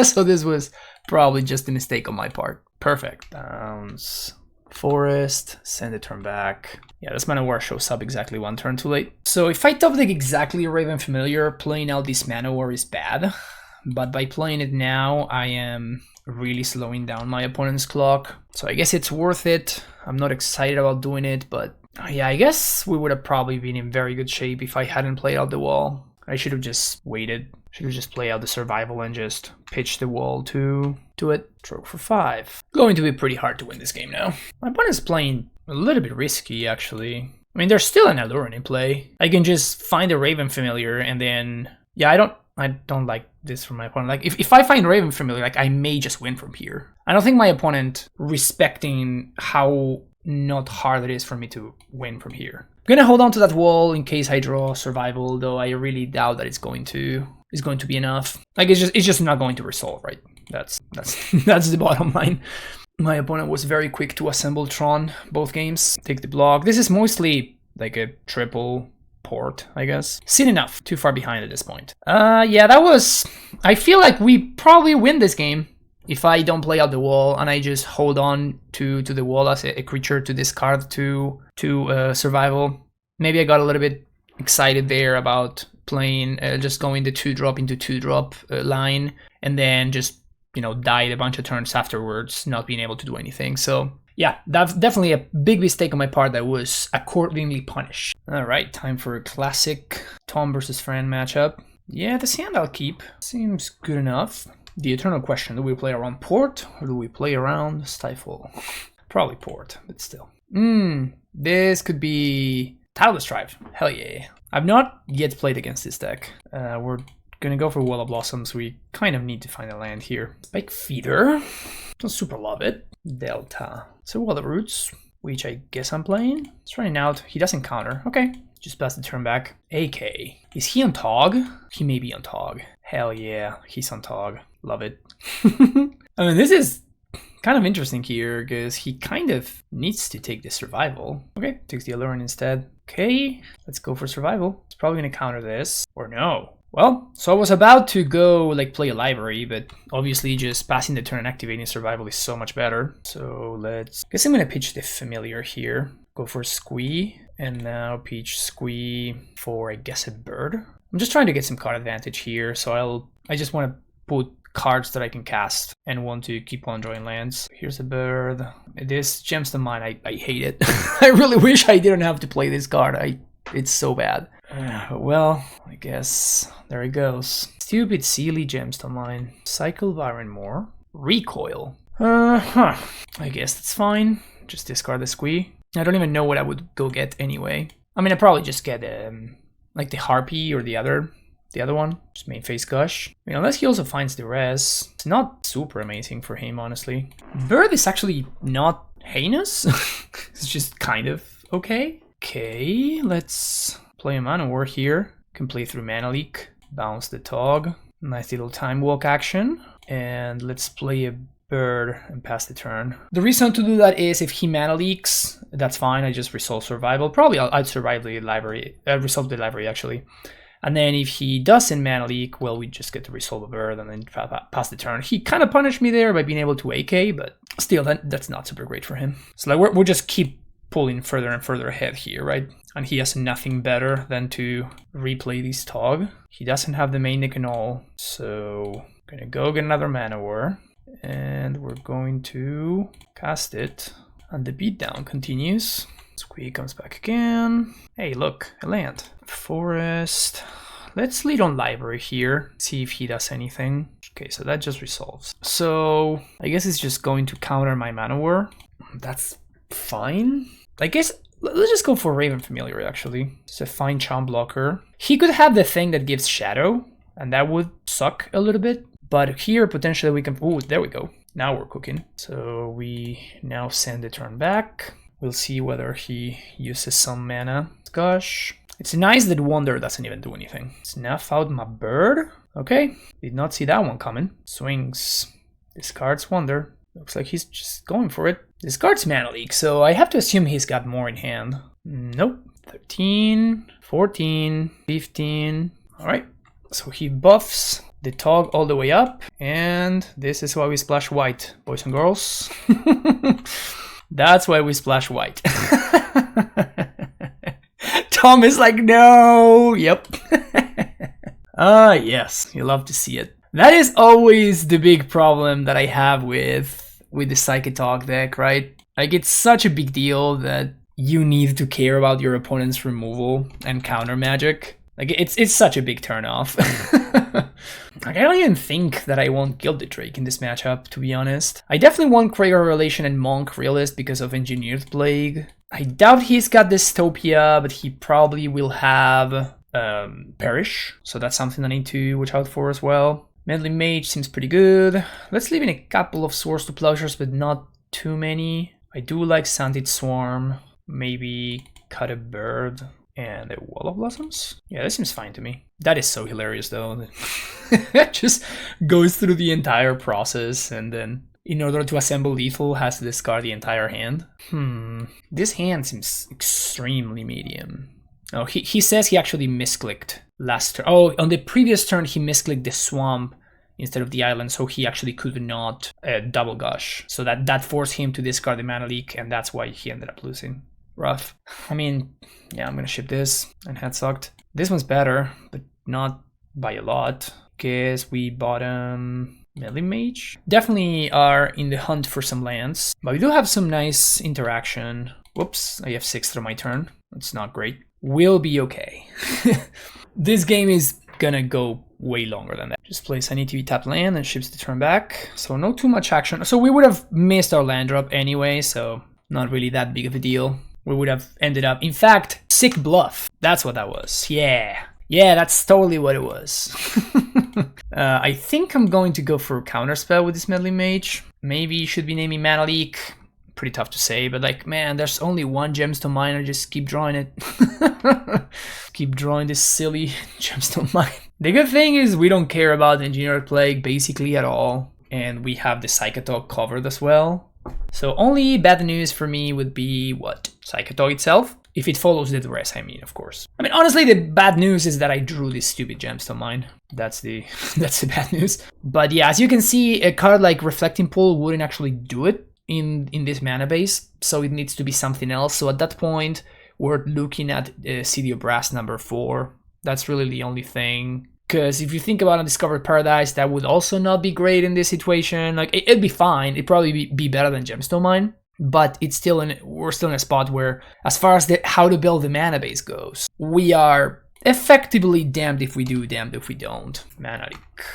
So this was probably just a mistake on my part. Perfect. Bounce. Forest, send a turn back. Yeah, this Manowar shows up exactly one turn too late. So if I top deck exactly Raven Familiar, playing out this Manowar is bad. But by playing it now, I am really slowing down my opponent's clock. So I guess it's worth it. I'm not excited about doing it, but yeah, I guess we would have probably been in very good shape if I hadn't played out the wall. I should have just waited. Should have just played out the survival and just pitched the wall to it. Stroke for 5. Going to be pretty hard to win this game now. My opponent's playing a little bit risky, actually. I mean, there's still an Aluren in play. I can just find a Raven Familiar and then... Yeah, I don't like this from my opponent. Like, if I find Raven Familiar, like, I may just win from here. I don't think my opponent respecting how not hard it is for me to win from here. I'm gonna hold on to that wall in case I draw survival, though I really doubt that it's going to be enough. Like, it's just not going to resolve, right? That's the bottom line. My opponent was very quick to assemble Tron both games. Take the block. This is mostly like a triple port, I guess. Seen enough. Too far behind at this point. Yeah, that was... I feel like we probably win this game if I don't play out the wall and I just hold on to the wall as a creature to discard to survival. Maybe I got a little bit excited there about playing, just going the 2-drop into 2-drop line and then just, you know, died a bunch of turns afterwards, not being able to do anything. So yeah, that's definitely a big mistake on my part that was accordingly punished. All right, time for a classic Tom versus Fran matchup. Yeah, this hand I'll keep. Seems good enough. The eternal question, do we play around Port or do we play around Stifle? Probably Port, but still. This could be Tireless Drive. Hell yeah. I've not yet played against this deck. We're gonna go for Well of Blossoms. We kind of need to find a land here. Spike Feeder. Don't super love it. Delta. So Well of Roots, which I guess I'm playing. It's running out. He doesn't counter. Okay. Just pass the turn back. AK. Is he on Tog? He may be on Tog. Hell yeah. He's on Tog. Love it. I mean, this is kind of interesting here because he kind of needs to take the survival. Okay, takes the Aluren instead. Okay, let's go for survival. It's probably going to counter this. Or no. Well, so I was about to go like play a library, but obviously just passing the turn and activating survival is so much better. So let's... guess I'm going to pitch the Familiar here. Go for Squee. And now pitch Squee for, I guess, a bird. I'm just trying to get some card advantage here. So I just want to put cards that I can cast and want to keep on drawing lands. Here's a bird. This Gemstone Mine, I hate it. I really wish I didn't have to play this card. It's so bad. Well, I guess there it goes. Stupid Sealy Gemstone Mine. Cycle Byron Recoil. I guess that's fine. Just discard the Squee. I don't even know what I would go get anyway. I mean, I'd probably just get like the Harpy or the other one, just main face Gush. I mean, unless he also finds the res. It's not super amazing for him, honestly. Bird is actually not heinous. It's just kind of okay. Okay, let's play a Mana War here. Can play through Mana Leak. Bounce the Tog. Nice little Time Walk action. And let's play a bird and pass the turn. The reason to do that is if he mana leaks, that's fine. I just resolve survival. Probably I'd survive the library, resolve the library actually. And then if he doesn't mana leak, well, we just get to resolve a bird and then pass the turn. He kind of punished me there by being able to AK, but still, that's not super great for him. So like we'll just keep pulling further and further ahead here, right? And he has nothing better than to replay this Tog. He doesn't have the main Nicanol, so I'm gonna go get another Mana War, and we're going to cast it, and the beatdown continues. Squeak comes back again. Hey, look, a land. Forest. Let's lead on library here, see if he does anything. Okay, so that just resolves. So I guess it's just going to counter my Mana War. That's fine. I guess let's just go for Raven Familiar actually. It's a fine charm blocker. He could have the thing that gives Shadow, and that would suck a little bit. But here potentially we can. Oh, there we go. Now we're cooking. So we now send the turn back. We'll see whether he uses some mana. Gosh. It's nice that Wonder doesn't even do anything. Snuff out my bird. Okay. Did not see that one coming. Swings. Discards Wonder. Looks like he's just going for it. Discards Mana Leak, so I have to assume he's got more in hand. Nope. 13, 14, 15. Alright. So he buffs the Tog all the way up. And this is why we splash white, boys and girls. That's why we splash white. Tom is like, no. Yep. Yes. You love to see it. That is always the big problem that I have with the Psychatog deck, right? Like, it's such a big deal that you need to care about your opponent's removal and counter magic. Like, it's such a big turnoff. Like, I don't even think that I want Gild the Drake in this matchup, to be honest. I definitely want Krager Relation and Monk Realist because of Engineered Plague. I doubt he's got Dystopia, but he probably will have Perish. So that's something I need to watch out for as well. Meddling Mage seems pretty good. Let's leave in a couple of Swords to Plowshares, but not too many. I do like Sanded Swarm. Maybe Cut a Bird and a Wall of Blossoms. Yeah, that seems fine to me. That is so hilarious though. It just goes through the entire process and then in order to assemble lethal has to discard the entire hand. This hand seems extremely medium. Oh, he says he actually misclicked last turn. Oh, on the previous turn he misclicked the swamp instead of the island, so he actually could not double gush. So that forced him to discard the mana leak, and that's why he ended up losing. Rough. I mean, yeah, I'm gonna ship this, and head sucked. This one's better, but not by a lot. Guess we bottom Melee Mage. Definitely are in the hunt for some lands, but we do have some nice interaction. Whoops, I have 6 through my turn. That's not great. We'll be okay. This game is gonna go way longer than that. Just plays an ETB tap land and ships the turn back. So no too much action. So we would have missed our land drop anyway, so not really that big of a deal. We would have ended up, in fact, sick bluff. That's what that was. Yeah. Yeah, that's totally what it was. I think I'm going to go for a counterspell with this Meddling Mage. Maybe should be naming Mana Leak. Pretty tough to say, but like, man, there's only one Gemstone Mine. I just keep drawing it. Keep drawing this silly Gemstone Mine. The good thing is we don't care about Engineered Plague basically at all. And we have the Psychatog covered as well. So only bad news for me would be what? Psychatog itself. If it follows the duress, I mean, of course. I mean, honestly, the bad news is that I drew this stupid Gemstone Mine. That's the bad news. But yeah, as you can see, a card like Reflecting Pool wouldn't actually do it in this mana base, so it needs to be something else. So at that point, we're looking at City of Brass number 4. That's really the only thing. Because if you think about Undiscovered Paradise, that would also not be great in this situation. Like, it'd be fine. It'd probably be better than Gemstone Mine. But it's still we're still in a spot where, as far as how to build the mana base goes, we are effectively damned if we do, damned if we don't. Mana Leak.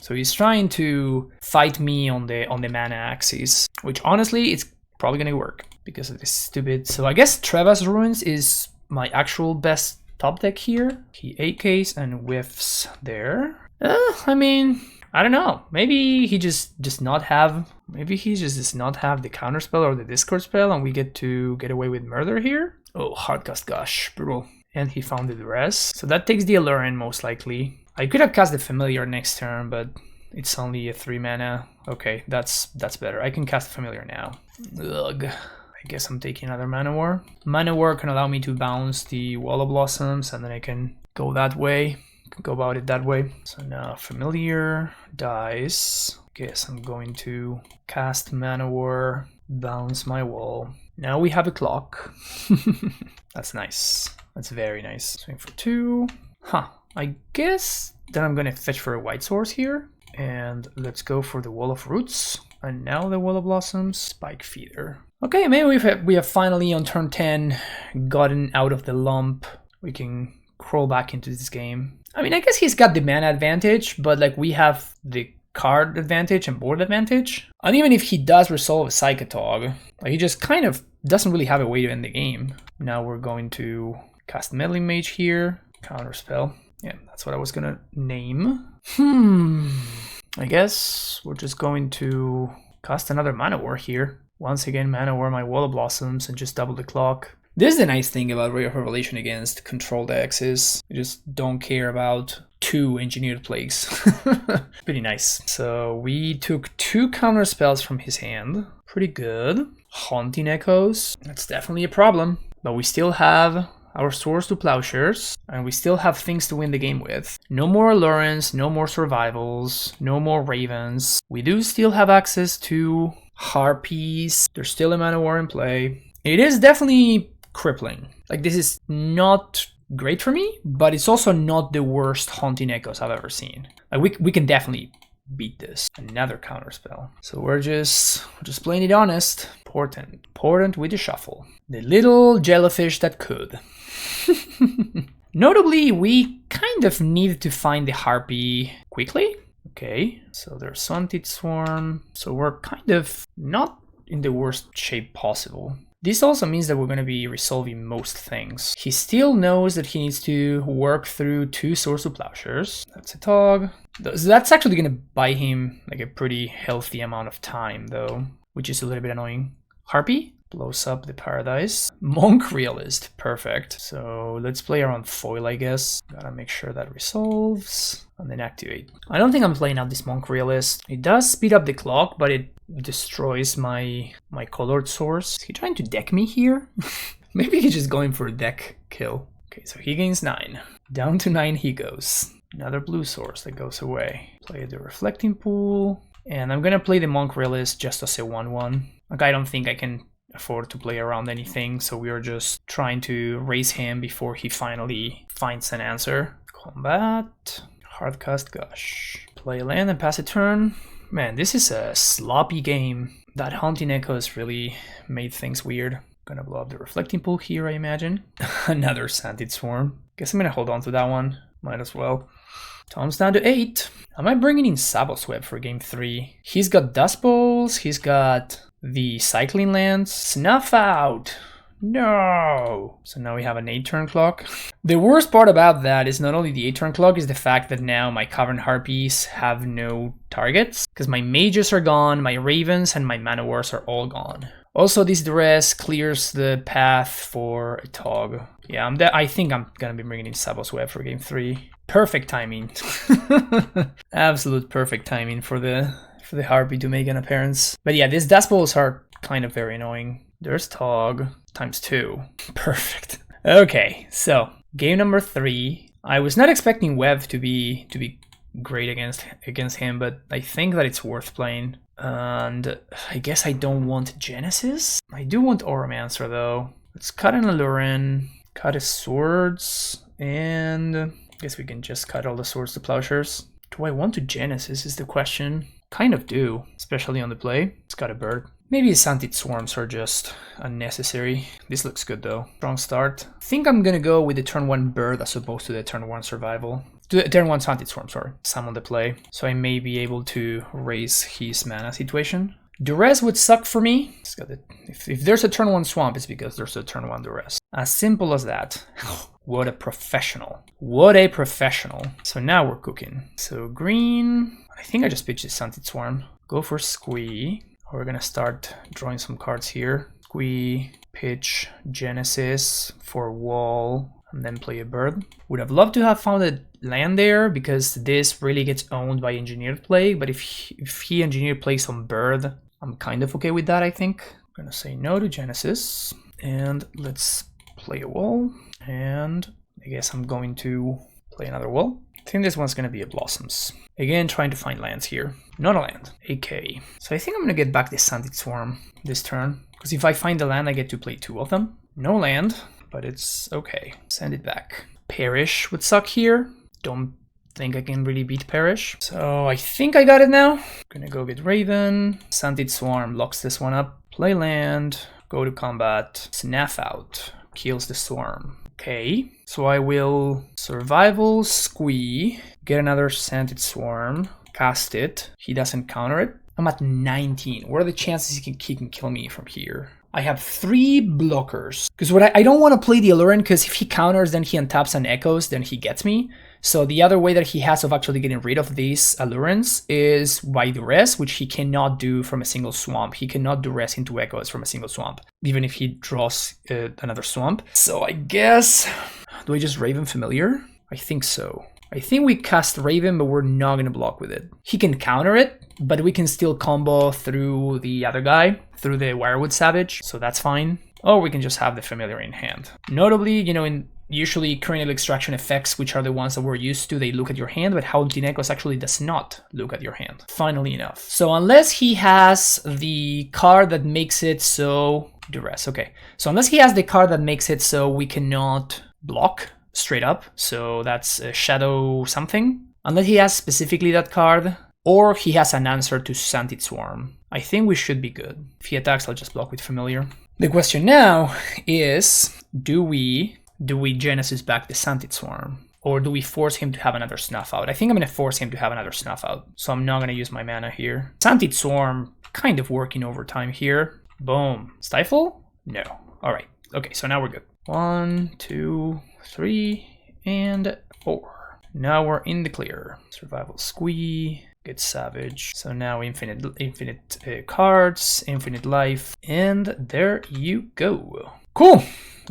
So he's trying to fight me on the mana axis, which honestly, it's probably gonna work because of this stupid. So I guess Treva's Ruins is my actual best top deck here. He AKs and whiffs there. I mean, I don't know. Maybe he just does not have. Maybe he just does not have the counter spell or the discord spell, and we get to get away with murder here. Oh, Hardcast Gush, brutal. And he found the duress. So that takes the Aluren most likely. I could have cast the Familiar next turn, but It's only a 3 mana. Okay, that's better. I can cast Familiar now. Ugh. I guess I'm taking another Mana War. Mana War can allow me to bounce the Wall of Blossoms, and then I can go that way. Go about it that way. So now Familiar dies. Guess I'm going to cast Mana War, bounce my wall. Now we have a clock. That's nice. That's very nice. Swing for 2. Huh. I guess then I'm gonna fetch for a white source here. And let's go for the Wall of Roots. And now the Wall of Blossoms, Spike Feeder. Okay, maybe we have finally on turn 10 gotten out of the lump. We can crawl back into this game. I mean, I guess he's got the mana advantage, but like we have the card advantage and board advantage. And even if he does resolve a Psychatog, like he just kind of doesn't really have a way to end the game. Now we're going to cast Meddling Mage here. Counterspell. Yeah, that's what I was gonna name. I guess we're just going to cast another Mana War here. Once again, Mana War my Wall of Blossoms and just double the clock. This is the nice thing about Ray of Revelation against control decks is you just don't care about 2 Engineered Plagues. Pretty nice. So we took 2 counter spells from his hand. Pretty good. Haunting Echoes. That's definitely a problem. But we still have our Swords to Plowshares, and we still have things to win the game with. No more Allurens, no more Survivals, no more Ravens. We do still have access to Harpies. There's still a Mana War in play. It is definitely crippling. Like, this is not great for me, but it's also not the worst Haunting Echoes I've ever seen. Like, we can definitely beat this. Another counterspell. So we're just playing it honest. Portent with the shuffle. The little jellyfish that could. Notably, we kind of need to find the Harpy quickly. Okay, so there's Swanted Swarm. So we're kind of not in the worst shape possible. This also means that we're going to be resolving most things. He still knows that he needs to work through 2 Swords to Plowshares. That's a Tog. That's actually going to buy him like a pretty healthy amount of time though, which is a little bit annoying. Harpy blows up the Paradise. Monk Realist, perfect. So let's play around foil, I guess. Gotta make sure that resolves and then activate. I don't think I'm playing out this Monk Realist. It does speed up the clock, but it destroys my colored source. Is he trying to deck me here? Maybe he's just going for a deck kill. Okay, so he gains 9. Down to 9 he goes. Another blue source that goes away. Play the Reflecting Pool. And I'm gonna play the Monk Realist just as a 1/1. Like, I don't think I can afford to play around anything, so we are just trying to raise him before he finally finds an answer. Combat. Hardcast Gush. Play a land and pass a turn. Man, this is a sloppy game. That Haunting Echoes really made things weird. Gonna blow up the Reflecting Pool here, I imagine. Another Sanded Swarm. Guess I'm gonna hold on to that one. Might as well. Tom's down to 8. Am I bringing in Sabos Web for game 3? He's got Dust Bowls. He's got the Cycling Lands. Snuff out! No! So now we have an 8-turn clock. The worst part about that is not only the 8-turn clock, is the fact that now my Cavern Harpies have no targets. Because my Mages are gone, my Ravens and my Mana Wars are all gone. Also, this Duress clears the path for a Tog. Yeah, I think I'm gonna be bringing in Sabos Web for game 3. Perfect timing. Absolute perfect timing for the Harpy to make an appearance. But yeah, these Dust Bowls are kind of very annoying. There's Tog times 2. Perfect. Okay, so game number 3. I was not expecting Web to be great against him, but I think that it's worth playing. And I guess I don't want Genesis. I do want Oromancer though. Let's cut an Aluren, cut his swords, and I guess we can just cut all the Swords to Plowshares. Do I want to Genesis is the question. Kind of do, especially on the play. It's got a bird. Maybe his Sanded Swarms are just unnecessary. This looks good though. Strong start. I think I'm gonna go with the turn 1 bird as opposed to the turn 1 survival. Turn 1 Sanded Swarm, sorry. Some on the play. So I may be able to raise his mana situation. Duress would suck for me. It's got if there's a turn 1 swamp, it's because there's a turn 1 Duress. As simple as that. What a professional. What a professional. So now we're cooking. So green. I think I just pitched the Sanded Swarm. Go for Squee. We're gonna start drawing some cards here. Squee, pitch, Genesis for wall, and then play a bird. Would have loved to have found land there because this really gets owned by Engineered Play. But if he Engineered Play some bird, I'm kind of okay with that, I think. I'm gonna say no to Genesis. And let's play a wall. And I guess I'm going to play another wall. I think this one's gonna be a Blossoms. Again, trying to find lands here. Not a land. AK. So I think I'm gonna get back this Sanded Swarm this turn. Because if I find the land, I get to play 2 of them. No land, but it's okay. Send it back. Perish would suck here. Don't think I can really beat Perish. So I think I got it now. Gonna go get Raven. Sanded Swarm locks this one up. Play land. Go to combat. Snuff out. Kills the Swarm. Okay. So I will survival, squee, get another Sanded Swarm, cast it. He doesn't counter it. I'm at 19. What are the chances he can kill me from here? I have 3 blockers. Because what I don't want to play the Aluren, because if he counters, then he untaps and echoes, then he gets me. So the other way that he has of actually getting rid of these Alurens is by duress, which he cannot do from a single swamp. He cannot duress into echoes from a single swamp, even if he draws another swamp. So I guess, do I just Raven Familiar? I think so. I think we cast Raven, but we're not going to block with it. He can counter it, but we can still combo through the other guy, through the Wirewood Savage, so that's fine. Or we can just have the Familiar in hand. Notably, you know, in usually cranial extraction effects, which are the ones that we're used to, they look at your hand, but Haunting Echoes actually does not look at your hand, funnily enough. So unless he has the card that makes it so... Duress, okay. So unless he has the card that makes it so we cannot block straight up, so that's a Shadow something. Unless he has specifically that card, or he has an answer to Sanded Swarm. I think we should be good. If he attacks, I'll just block with Familiar. The question now is, do we Genesis back the Sanded Swarm? Or do we force him to have another Snuff Out? I think I'm going to force him to have another Snuff Out, so I'm not going to use my mana here. Sanded Swarm kind of working overtime here. Boom. Stifle? No. Alright. Okay, so now we're good. 1, 2, 3, and 4. Now we're in the clear. Survival squee. Get Savage. So now infinite cards, infinite life, and there you go. Cool.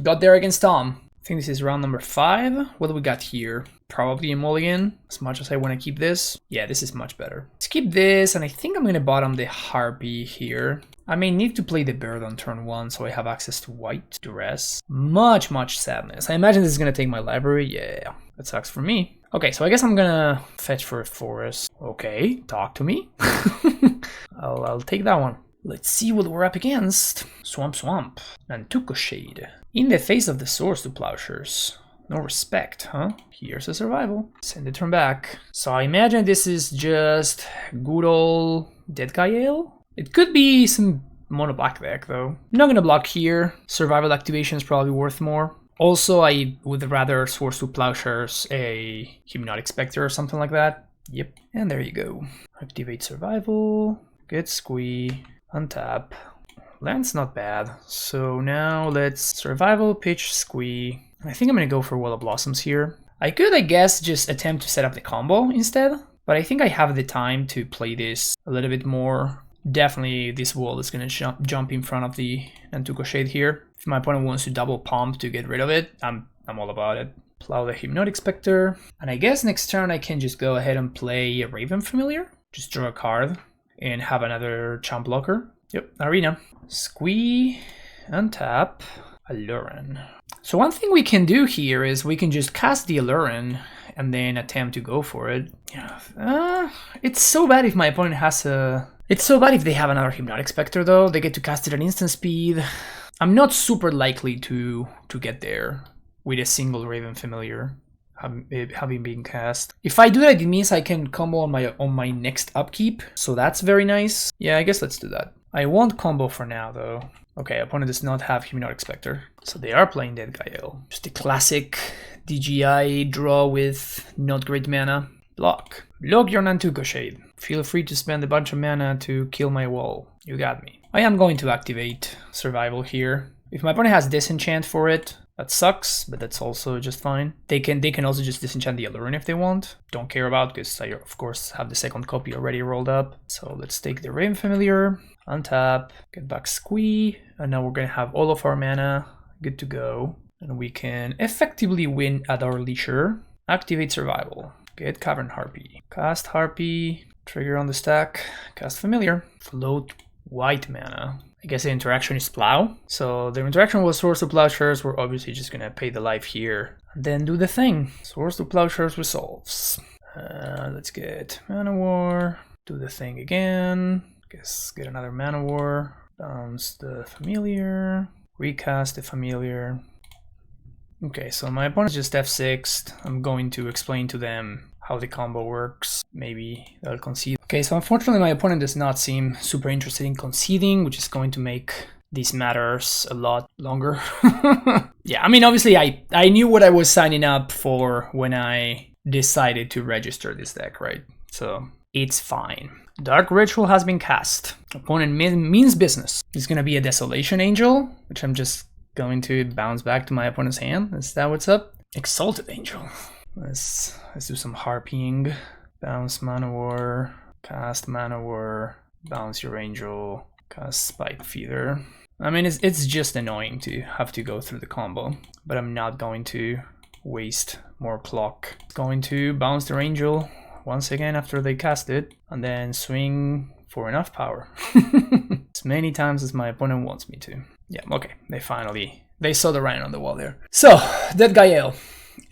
Got there against Tom. I think this is round number 5. What do we got here? Probably a mulligan, as much as I want to keep this. Yeah, this is much better. Let's keep this, and I think I'm going to bottom the Harpy here. I may need to play the bird on turn 1, so I have access to white. Duress. Much sadness. I imagine this is going to take my library. Yeah, that sucks for me. Okay, so I guess I'm going to fetch for a forest. Okay, talk to me. I'll take that one. Let's see what we're up against. Swamp. Nantuko Shade. In the face of the Swords to Plowshares. No respect, huh? Here's a survival. Send the turn back. So I imagine this is just good old Deadguy Ale? It could be some mono black deck though. I'm not gonna block here. Survival activation is probably worth more. Also, I would rather Swords to Plowshares a Hypnotic Spectre or something like that. Yep. And there you go. Activate survival. Get squee. Untap. Land's not bad. So now let's survival, pitch, squee. I think I'm gonna go for Wall of Blossoms here. I could, I guess, just attempt to set up the combo instead, but I think I have the time to play this a little bit more. Definitely this wall is gonna jump in front of the Nantuko Shade here. If my opponent wants to double pump to get rid of it, I'm all about it. Plow the Hypnotic Spectre. And I guess next turn I can just go ahead and play a Raven Familiar. Just draw a card and have another Chump Blocker. Yep, Arena. Squee, untap, Aluren. So one thing we can do here is we can just cast the Aluren and then attempt to go for it. It's so bad if my opponent has a... It's so bad if they have another Hypnotic Spectre though. They get to cast it at instant speed. I'm not super likely to get there with a single Raven Familiar having been cast. If I do that, it means I can combo on my next upkeep. So that's very nice. Yeah, I guess let's do that. I won't combo for now though. Okay, opponent does not have Hypnotic Spectre. So they are playing Deadguy Ale. Just a classic DGI draw with not great mana. Block. Block your Nantuko Shade. Feel free to spend a bunch of mana to kill my wall. You got me. I am going to activate survival here. If my opponent has disenchant for it, that sucks, but that's also just fine. They can also just disenchant the Aluren if they want. Don't care about, because I of course have the second copy already rolled up. So let's take the Raven Familiar, untap, get back squee, and now we're gonna have all of our mana good to go. And we can effectively win at our leisure. Activate Survival. Get Cavern Harpy. Cast Harpy. Trigger on the stack. Cast Familiar. Float white mana. I guess the interaction is Plow. So the interaction was Source to Plowshares. We're obviously just gonna pay the life here. And then do the thing. Source to Plowshares resolves. Let's get Mana War. Do the thing again. Guess get another Mana War. Bounce the Familiar. Recast the Familiar. Okay, so my opponent's just F6'd. I'm going to explain to them how the combo works. Maybe they'll concede. Okay, so unfortunately my opponent does not seem super interested in conceding, which is going to make these matters a lot longer. Yeah, I mean, obviously I knew what I was signing up for when I decided to register this deck, right? So it's fine. Dark Ritual has been cast. Opponent means business. It's gonna be a Desolation Angel, which I'm just going to bounce back to my opponent's hand. Is that what's up? Exalted Angel. Let's do some harpying. Bounce Mana War, cast Mana War, bounce your Angel, cast Spike Feeder. I mean, it's just annoying to have to go through the combo, but I'm not going to waste more clock. Going to bounce their Angel once again after they cast it, and then swing for enough power. As many times as my opponent wants me to. Yeah, okay, they saw the writing on the wall there. So, Deadguy Ale.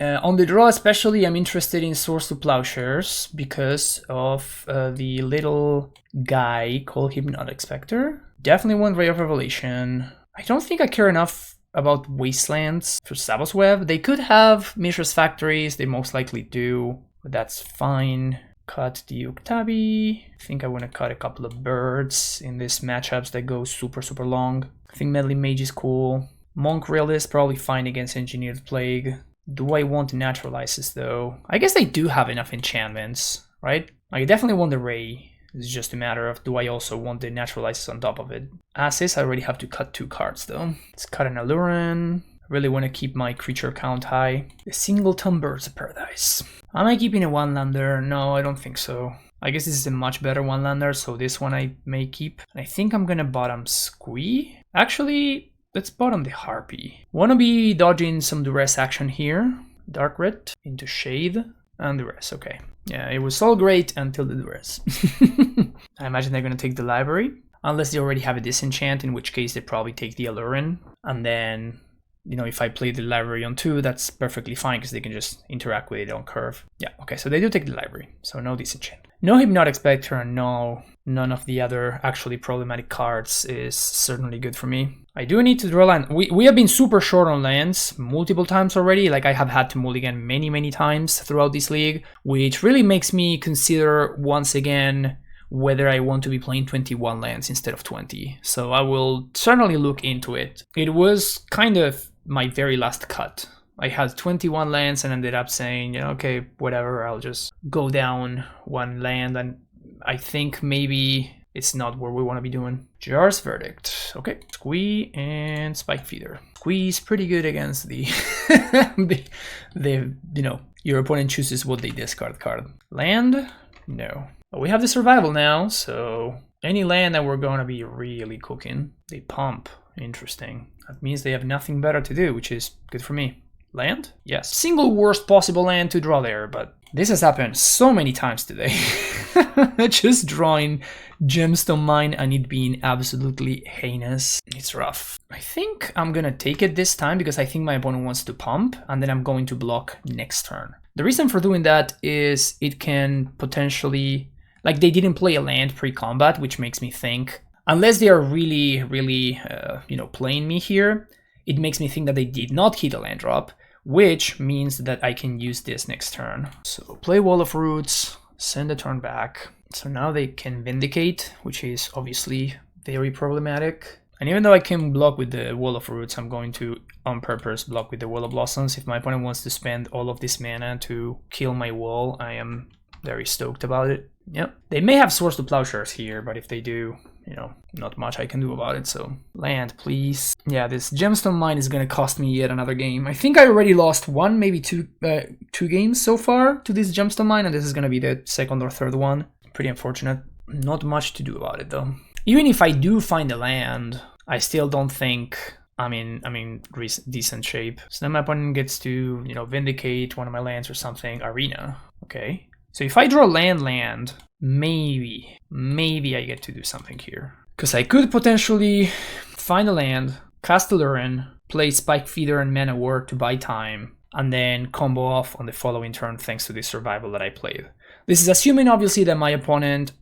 On the draw especially, I'm interested in Source to Plowshares because of the little guy called Hypnotic Spectre. Definitely want Ray of Revelation. I don't think I care enough about Wastelands for Savos Web. They could have Mishra's Factories, they most likely do, but that's fine. Cut the Uktabi. I think I want to cut a couple of birds in these matchups that go super long. I think Meddling Mage is cool. Monk Realist probably fine against Engineered Plague. Do I want to Naturalizes though? I guess they do have enough enchantments, right? I definitely want the Ray. It's just a matter of do I also want the Naturalizes on top of it. As is, I already have to cut 2 cards though. Let's cut an Aluren. I really want to keep my creature count high. The Singleton Birds of Paradise. Am I keeping a 1-lander? No, I don't think so. I guess this is a much better 1-lander, so this one I may keep. I think I'm gonna bottom Squee. Actually, let's bottom the Harpy. Wanna be dodging some duress action here. Dark Red into Shade and duress. Okay. Yeah, it was all great until the duress. I imagine they're gonna take the library. Unless they already have a disenchant, in which case they probably take the Aluren. And then, you know, if I play the library on 2, that's perfectly fine because they can just interact with it on curve. Yeah, okay, so they do take the library, so no disenchant. No Hypnotic Spectre and none of the other actually problematic cards is certainly good for me. I do need to draw land. We have been super short on lands multiple times already. Like I have had to mulligan many times throughout this league, which really makes me consider once again whether I want to be playing 21 lands instead of 20. So I will certainly look into it. It was kind of my very last cut. I had 21 lands and ended up saying, you know, okay, whatever, I'll just go down 1 land, and I think maybe it's not what we want to be doing. Jar's Verdict. Okay, Squee and Spike Feeder. Squee's pretty good against the, you know, your opponent chooses what they discard card. Land? No. But we have the survival now, so any land that we're going to be really cooking. They pump. Interesting. That means they have nothing better to do, which is good for me. Land? Yes. Single worst possible land to draw there, but this has happened so many times today. Just drawing Gemstone Mine and it being absolutely heinous. It's rough. I think I'm gonna take it this time because I think my opponent wants to pump, and then I'm going to block next turn. The reason for doing that is it can potentially, like, they didn't play a land pre-combat, which makes me think, unless they are really, you know, playing me here, it makes me think that they did not hit a land drop, which means that I can use this next turn. So play Wall of Roots, send a turn back. So now they can Vindicate, which is obviously very problematic. And even though I can block with the Wall of Roots, I'm going to, on purpose, block with the Wall of Blossoms. If my opponent wants to spend all of this mana to kill my wall, I am very stoked about it. Yep. They may have Source to Plowshares here, but if they do, you know, not much I can do about it, so land, please. Yeah, this Gemstone Mine is gonna cost me yet another game. I think I already lost 1, maybe 2 games so far to this Gemstone Mine, and this is gonna be the second or third one. Pretty unfortunate. Not much to do about it, though. Even if I do find a land, I still don't think decent shape. So then my opponent gets to, Vindicate one of my lands or something. Arena. Okay. So if I draw land, maybe I get to do something here. Because I could potentially find a land, cast Aluren, play Spike Feeder and Mana War to buy time, and then combo off on the following turn thanks to the survival that I played. This is assuming, obviously, that my opponent,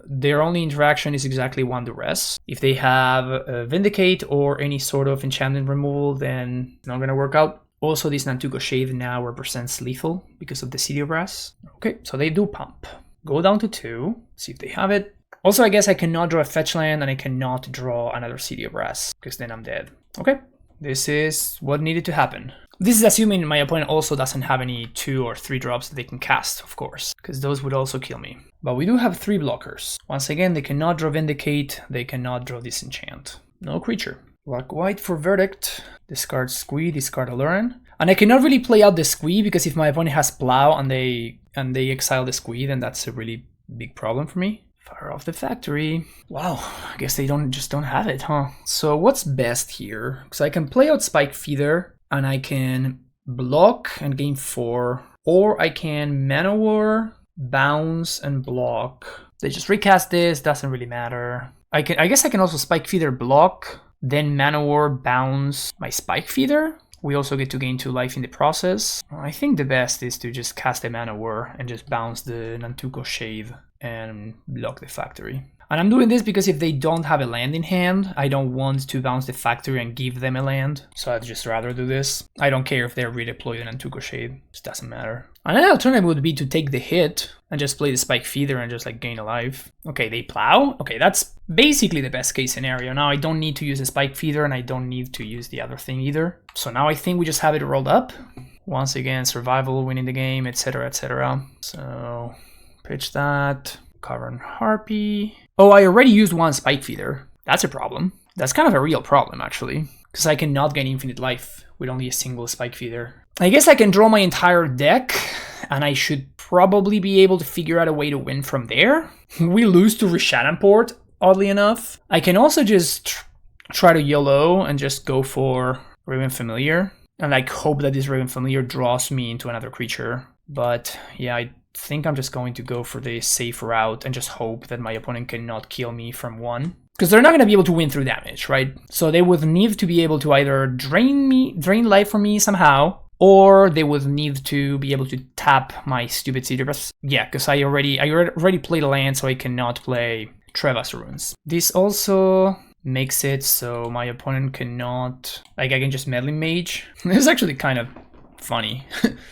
their only interaction is exactly one duress. If they have a Vindicate or any sort of enchantment removal, then it's not going to work out. Also, this Nantuko Shade now represents lethal because of the City of Brass. Okay, so they do pump. Go down to 2, see if they have it. Also, I guess I cannot draw a fetch land and I cannot draw another City of Brass because then I'm dead. Okay, this is what needed to happen. This is assuming my opponent also doesn't have any 2 or 3 drops that they can cast, of course, because those would also kill me. But we do have 3 blockers. Once again, they cannot draw Vindicate, they cannot draw Disenchant. No creature. Black White for Verdict. Discard Squee, discard Aluren. And I cannot really play out the Squee because if my opponent has Plow and they exile the Squee, then that's a really big problem for me. Fire off the factory. Wow, I guess they just don't have it, huh? So what's best here? Because I can play out Spike Feeder and I can block and gain 4, or I can Mana War, bounce and block. They just recast this, doesn't really matter. I guess I can also Spike Feeder, block, then Mana War, bounce my Spike Feeder. We also get to gain 2 life in the process. I think the best is to just cast a Mana War and just bounce the Nantuko Shade and block the factory. And I'm doing this because if they don't have a land in hand, I don't want to bounce the factory and give them a land. So I'd just rather do this. I don't care if they're redeployed in Nantuko Shade. It doesn't matter. Another alternative would be to take the hit and just play the Spike Feeder and just like gain a life. Okay, they plow. Okay, that's basically the best case scenario. Now I don't need to use a Spike Feeder and I don't need to use the other thing either. So now I think we just have it rolled up. Once again, survival, winning the game, etc, etc. So pitch that. Cavern Harpy. Oh, I already used 1 Spike Feeder. That's a problem. That's kind of a real problem, actually. Because I cannot gain infinite life with only a single Spike Feeder. I guess I can draw my entire deck, and I should probably be able to figure out a way to win from there. We lose to Rishadan Port, oddly enough. I can also just try to YOLO and just go for Raven Familiar. And like hope that this Raven Familiar draws me into another creature. But yeah, I think I'm just going to go for the safe route and just hope that my opponent cannot kill me from 1. Because they're not going to be able to win through damage, right? So they would need to be able to either drain life from me somehow, or they would need to be able to tap my stupid City of Brass. Yeah, because I already played a land, so I cannot play Treva's Runes. This also makes it so my opponent cannot... Like, I can just Meddling Mage. This is actually kind of funny.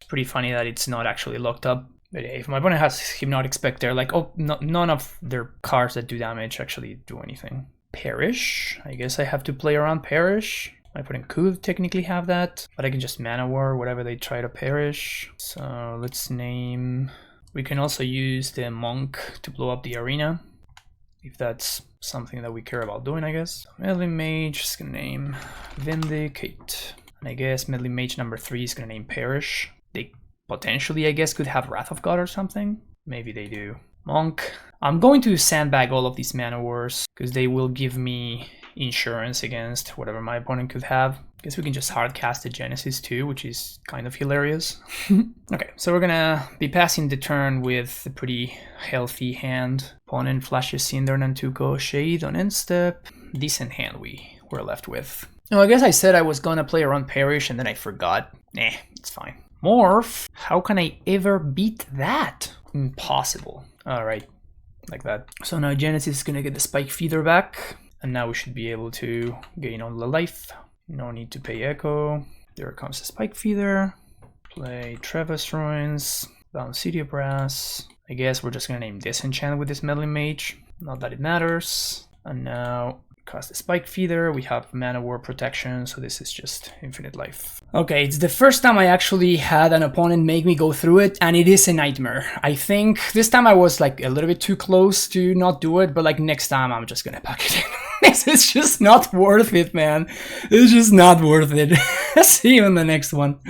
Pretty funny that it's not actually locked up. But if my opponent has Hypnotic Spectre, like, oh, no, none of their cards that do damage actually do anything. Perish. I guess I have to play around Perish. My opponent could technically have that, but I can just Mana War whatever they try to Perish. So let's name... We can also use the Monk to blow up the arena, if that's something that we care about doing, I guess. Meddling Mage is gonna name Vindicate. And I guess Meddling Mage number 3 is gonna name Perish. They potentially, I guess, could have Wrath of God or something. Maybe they do. Monk. I'm going to sandbag all of these Mana Wars because they will give me insurance against whatever my opponent could have. Guess we can just hardcast the Genesis too, which is kind of hilarious. Okay, so we're gonna be passing the turn with a pretty healthy hand. Opponent flashes Cinder Nantuko Shade on end step. Decent hand we were left with. Oh, I guess I said I was gonna play around Perish and then I forgot. Nah, it's fine. Morph? How can I ever beat that? Impossible. Alright, like that. So now Genesis is gonna get the Spike Feeder back. And now we should be able to gain all the life. No need to pay Echo. There comes the Spike Feeder. Play Treva's Ruins. Down City of Brass. I guess we're just gonna name Disenchant with this Meddling Mage. Not that it matters. And now cast the Spike Feeder. We have Mana War protection, so this is just infinite life. Okay, it's the first time I actually had an opponent make me go through it, and it is a nightmare. I think this time I was like a little bit too close to not do it, but like next time I'm just gonna pack it in. This is just not worth it, man. It's just not worth it. See you in the next one.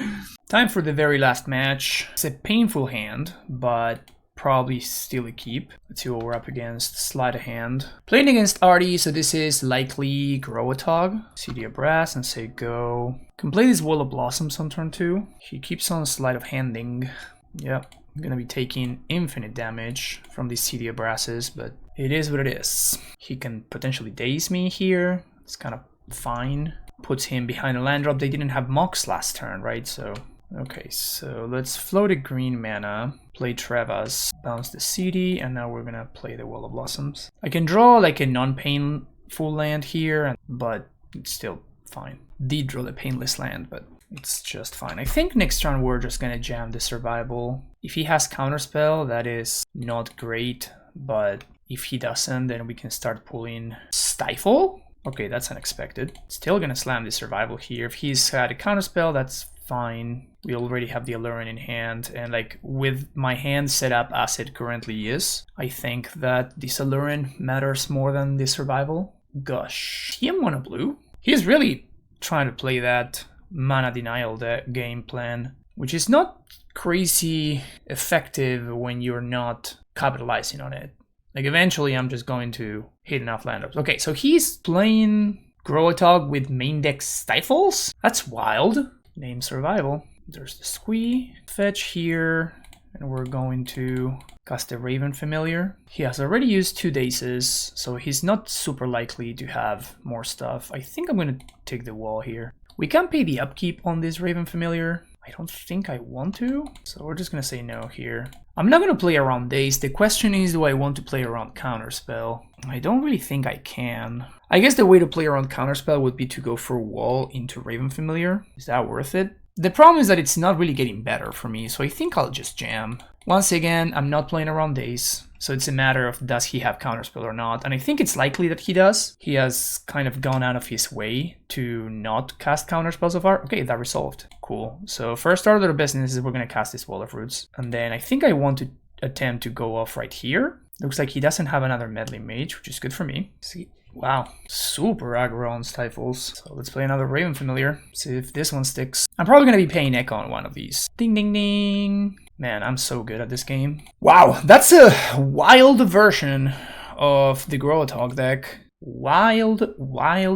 Time for the very last match. It's a painful hand, but probably steal a keep. Let's see what we're up against. Slide a hand. Playing against Artie, so this is likely Gro-a-Tog. CD a Brass and say go. Can play this Wall of Blossoms on turn 2. He keeps on sleight of handing. Yep, I'm gonna be taking infinite damage from these CD Brasses, but it is what it is. He can potentially daze me here. It's kind of fine. Puts him behind a land drop. They didn't have Mox last turn, right? So okay, so let's float a green mana, play Trevas, bounce the CD, and now we're gonna play the Wall of Blossoms. I can draw like a non-painful land here, but it's still fine. Did draw the painless land, but it's just fine. I think next turn we're just gonna jam the Survival. If he has Counterspell, that is not great, but if he doesn't, then we can start pulling Stifle. Okay, that's unexpected. Still gonna slam the Survival here. If he's had a Counterspell, that's fine. We already have the Aluren in hand, and like with my hand set up as it currently is, I think that this Aluren matters more than the Survival. Gosh, TM1 blue? He's really trying to play that mana denial game plan, which is not crazy effective when you're not capitalizing on it. Like eventually I'm just going to hit enough land drops. Okay, so he's playing Gro-a-Tog with main deck Stifles? That's wild. Name Survival. There's the Squee. Fetch here. And we're going to cast a Raven Familiar. He has already used 2 Dazes, so he's not super likely to have more stuff. I think I'm going to take the wall here. We can pay the upkeep on this Raven Familiar. I don't think I want to, so we're just going to say no here. I'm not going to play around Daze. The question is, do I want to play around Counterspell? I don't really think I can. I guess the way to play around Counterspell would be to go for Wall into Raven Familiar. Is that worth it? The problem is that it's not really getting better for me, so I think I'll just jam. Once again, I'm not playing around Daze, so it's a matter of does he have Counterspell or not, and I think it's likely that he does. He has kind of gone out of his way to not cast Counterspell so far. Okay, that resolved. Cool. So first order of business is we're going to cast this Wall of Roots, and then I think I want to attempt to go off right here. Looks like he doesn't have another Meddling Mage, which is good for me. See, wow, super aggro on Stifles. So let's play another Raven Familiar, see if this one sticks. I'm probably going to be paying Echo on one of these. Ding, ding, ding. Man, I'm so good at this game. Wow, that's a wild version of the Gro-a-Tog deck. Wild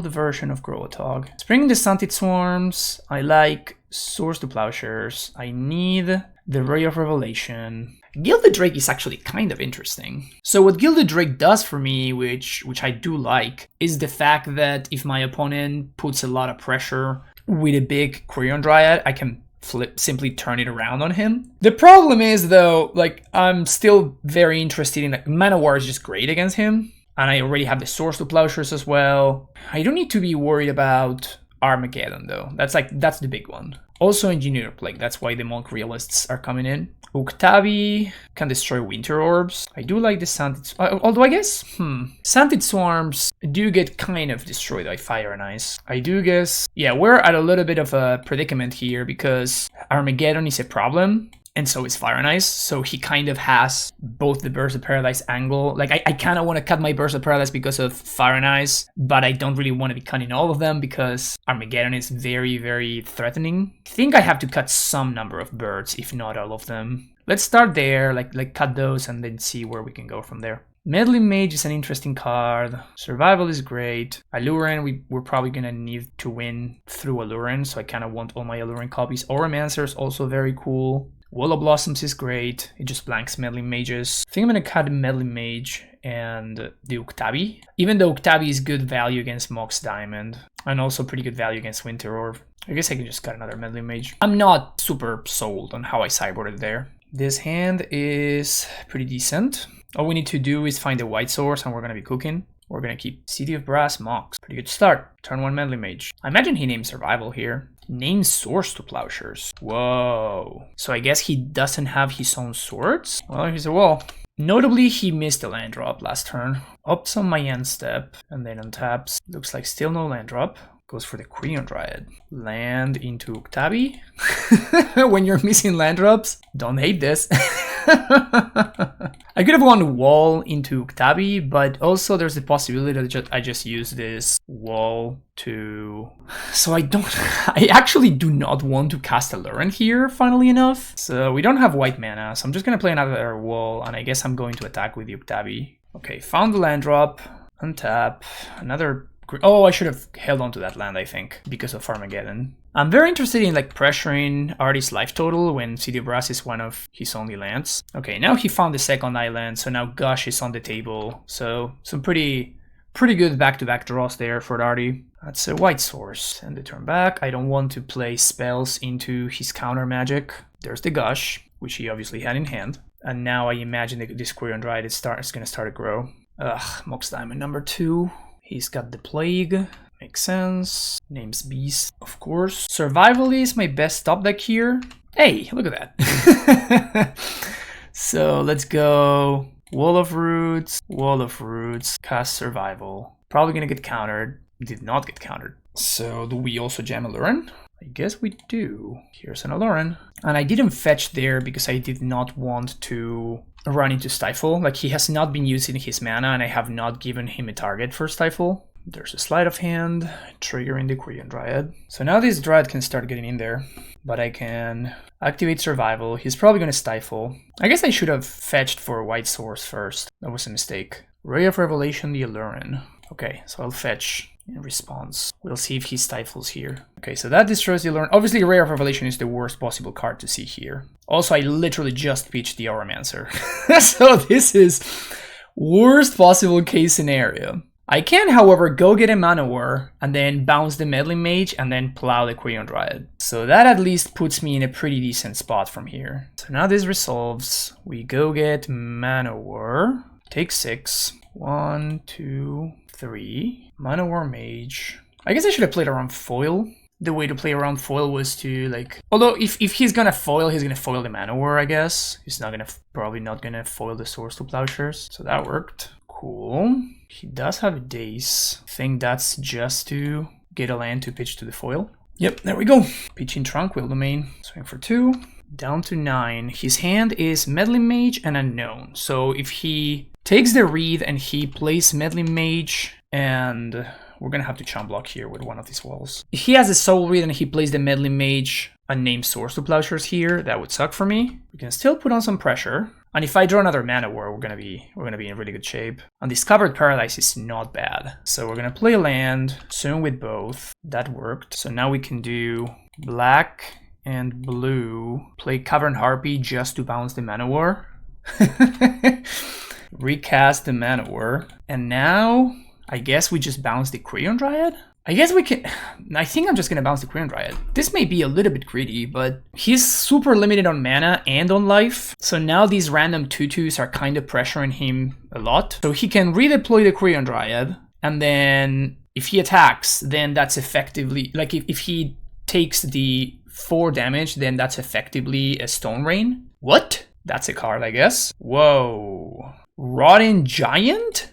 version of Gro-a-Tog. Spring the Stunted Swarms. I like Swords to Plowshares. I need the Ray of Revelation. Gilded Drake is actually kind of interesting. So what Gilded Drake does for me, which I do like, is the fact that if my opponent puts a lot of pressure with a big Quirion Dryad, I can simply turn it around on him. The problem is though, like I'm still very interested in, like, Mana War is just great against him, and I already have the Swords to Plowshares as well. I don't need to be worried about Armageddon though. That's the big one. Also Engineer Plague, that's why the Monk Realists are coming in. Uktabi can destroy Winter Orbs. I do like the Stunted... although I guess, Stunted Swarms do get kind of destroyed by Fire and Ice. I do guess... Yeah, we're at a little bit of a predicament here because Armageddon is a problem, and so is Fire and Ice, so he kind of has both the Burst of Paradise angle. Like, I kind of want to cut my Burst of Paradise because of Fire and Ice, but I don't really want to be cutting all of them because Armageddon is very, very threatening. I think I have to cut some number of birds, if not all of them. Let's start there, like cut those and then see where we can go from there. Meddling Mage is an interesting card. Survival is great. Aluren, we're probably going to need to win through Aluren, so I kind of want all my Aluren copies. Oromancer is also very cool. Wall of Blossoms is great. It just blanks Meddling Mages. I think I'm going to cut Meddling Mage and the Uktabi. Even though Uktabi is good value against Mox Diamond and also pretty good value against Winter Orb, I guess I can just cut another Meddling Mage. I'm not super sold on how I sideboarded there. This hand is pretty decent. All we need to do is find the white source and we're going to be cooking. We're going to keep City of Brass, Mox. Pretty good start. Turn 1 Meddling Mage. I imagine he named Survival here. Name Swords to Plowshares. Whoa. So I guess he doesn't have his own swords? Well, here's a wall. Notably, he missed a land drop last turn. Ups on my end step and then untaps. Looks like still no land drop. Goes for the Korean Dryad. Land into Uktabi. When you're missing land drops, don't hate this. I could have gone wall into Uktabi, but also there's the possibility that I just use this wall to... So I actually do not want to cast Aluren here, funnily enough. So we don't have white mana, so I'm just gonna play another wall, and I guess I'm going to attack with the Uktabi. Okay, found the land drop, untap, another... Oh, I should have held on to that land, I think, because of Armageddon. I'm very interested in like pressuring Artie's life total when City of Brass is one of his only lands. Okay, now he found the second island, so now Gush is on the table. So some pretty good back-to-back draws there for Artie. That's a white source. And the turn back, I don't want to play spells into his counter magic. There's the Gush, which he obviously had in hand. And now I imagine that this Korean Dryad is going to start to grow. Ugh, Mox Diamond number 2. He's got the Plague, makes sense. Name's Beast, of course. Survival is my best top deck here. Hey, look at that. So let's go Wall of Roots, cast Survival. Probably gonna get countered. Did not get countered. So do we also jam Aluren? I guess we do. Here's an Aluren. And I didn't fetch there because I did not want to run into Stifle. Like, he has not been using his mana and I have not given him a target for Stifle. There's a sleight of hand, triggering the Korean Dryad. So now this Dryad can start getting in there, but I can activate Survival. He's probably going to Stifle. I guess I should have fetched for White Source first. That was a mistake. Ray of Revelation, the Aluren. Okay, so I'll fetch in response. We'll see if he stifles here. Okay, so that destroys the Aluren. Obviously, Ray of Revelation is the worst possible card to see here. Also, I literally just pitched the Auramancer. So this is worst possible case scenario. I can, however, go get a Mana War and then bounce the Meddling Mage and then plow the Korean Dryad. So that at least puts me in a pretty decent spot from here. So now this resolves. We go get Mana War. Take 6. 1, 2, 3. Mana War Mage. I guess I should have played around foil. The way to play around foil was to like... Although if he's gonna foil, he's gonna foil the Mana War, I guess. He's not gonna... Probably not gonna foil the Swords to Plowshares. So that worked. Cool. He does have a Daze. I think that's just to get a land to pitch to the foil. Yep, there we go. Pitching Tranquil Domain. Swing for 2. Down to 9. His hand is Meddling Mage and Unknown. So if he takes the read and he plays Meddling Mage, and we're gonna have to chump block here with one of these walls. If he has a Soul Read and he plays the Meddling Mage and names Swords to Plowshares here, that would suck for me. We can still put on some pressure. And if I draw another Mana War, we're gonna be in really good shape. And Discovered Paradise is not bad. So we're gonna play a land, swing with both. That worked. So now we can do black and blue. Play Cavern Harpy just to bounce the Mana War. Recast the Mana War. And now I guess we just bounce the Korean Dryad? I guess we can... I think I'm just going to bounce the Korean Dryad. This may be a little bit greedy, but he's super limited on mana and on life. So now these random 2/2s are kind of pressuring him a lot. So he can redeploy the Korean Dryad. And then if he attacks, then that's effectively... Like if he takes the 4 damage, then that's effectively a Stone Rain. What? That's a card, I guess. Whoa. Rotting Giant?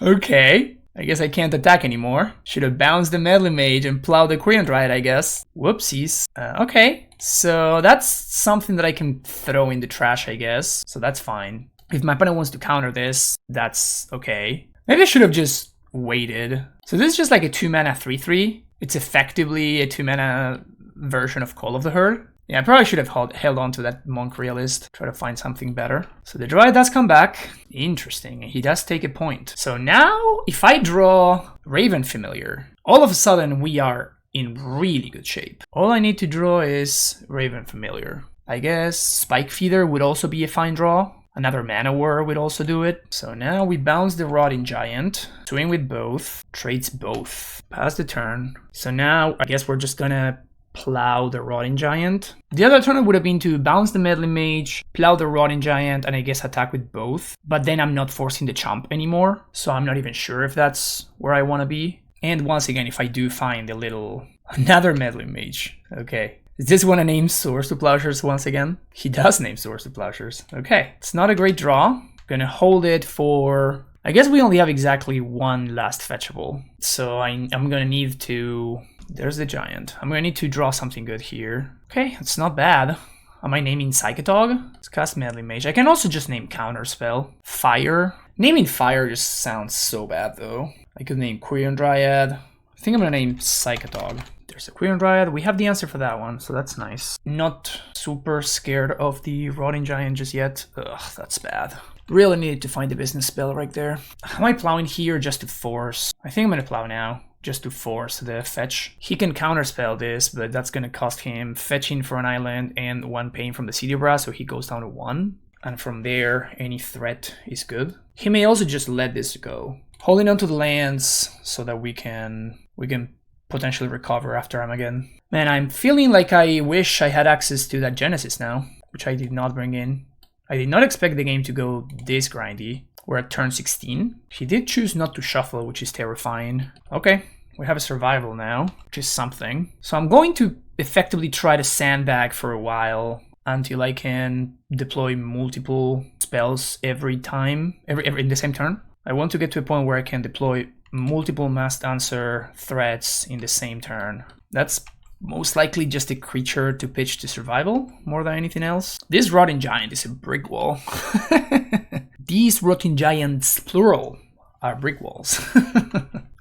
Okay, I guess I can't attack anymore. Should have bounced the Meddling Mage and plowed the Korean Dryad, I guess. Whoopsies. Okay, so that's something that I can throw in the trash, I guess. So that's fine. If my opponent wants to counter this, that's okay. Maybe I should have just waited. So this is just like a 2-mana 3/3. It's effectively a 2-mana version of Call of the Herd. Yeah, I probably should have held on to that Monk Realist, try to find something better. So the Dryad does come back. Interesting, he does take a point. So now, if I draw Raven Familiar, all of a sudden we are in really good shape. All I need to draw is Raven Familiar. I guess Spike Feeder would also be a fine draw. Another Mana War would also do it. So now we bounce the Rotting Giant, swing with both, trades both, pass the turn. So now I guess we're just gonna plow the Rotting Giant. The other alternative would have been to bounce the Meddling Mage, plow the Rotting Giant, and I guess attack with both. But then I'm not forcing the chump anymore, so I'm not even sure if that's where I want to be. And once again, if I do find another Meddling Mage, okay. Is this one to name Swords to Plowshares once again? He does name Swords to Plowshares. Okay, it's not a great draw. Gonna hold it for... I guess we only have exactly one last fetchable. So I'm gonna need to... There's the giant. I'm gonna need to draw something good here. Okay, it's not bad. Am I naming Psychatog? Let's cast Meddling Mage. I can also just name Counterspell. Fire. Naming Fire just sounds so bad though. I could name Quirion Dryad. I think I'm gonna name Psychatog. There's a Quirion Dryad. We have the answer for that one, so that's nice. Not super scared of the Rotting Giant just yet. Ugh, that's bad. Really needed to find the business spell right there. Am I plowing here just to force? I think I'm gonna plow now, just to force the fetch. He can counterspell this, but that's gonna cost him fetching for an island and 1 pain from the City of Brass, so he goes down to 1. And from there, any threat is good. He may also just let this go, holding on to the lands so that we can potentially recover after Armageddon. Man, I'm feeling like I wish I had access to that Genesis now, which I did not bring in. I did not expect the game to go this grindy. We're at turn 16. He did choose not to shuffle, which is terrifying. Okay, we have a survival now, which is something. So I'm going to effectively try to sandbag for a while until I can deploy multiple spells every time, in the same turn. I want to get to a point where I can deploy multiple masked answer threats in the same turn. That's most likely just a creature to pitch to survival more than anything else. This Rotting Giant is a brick wall. These Rotting Giants, plural, are brick walls.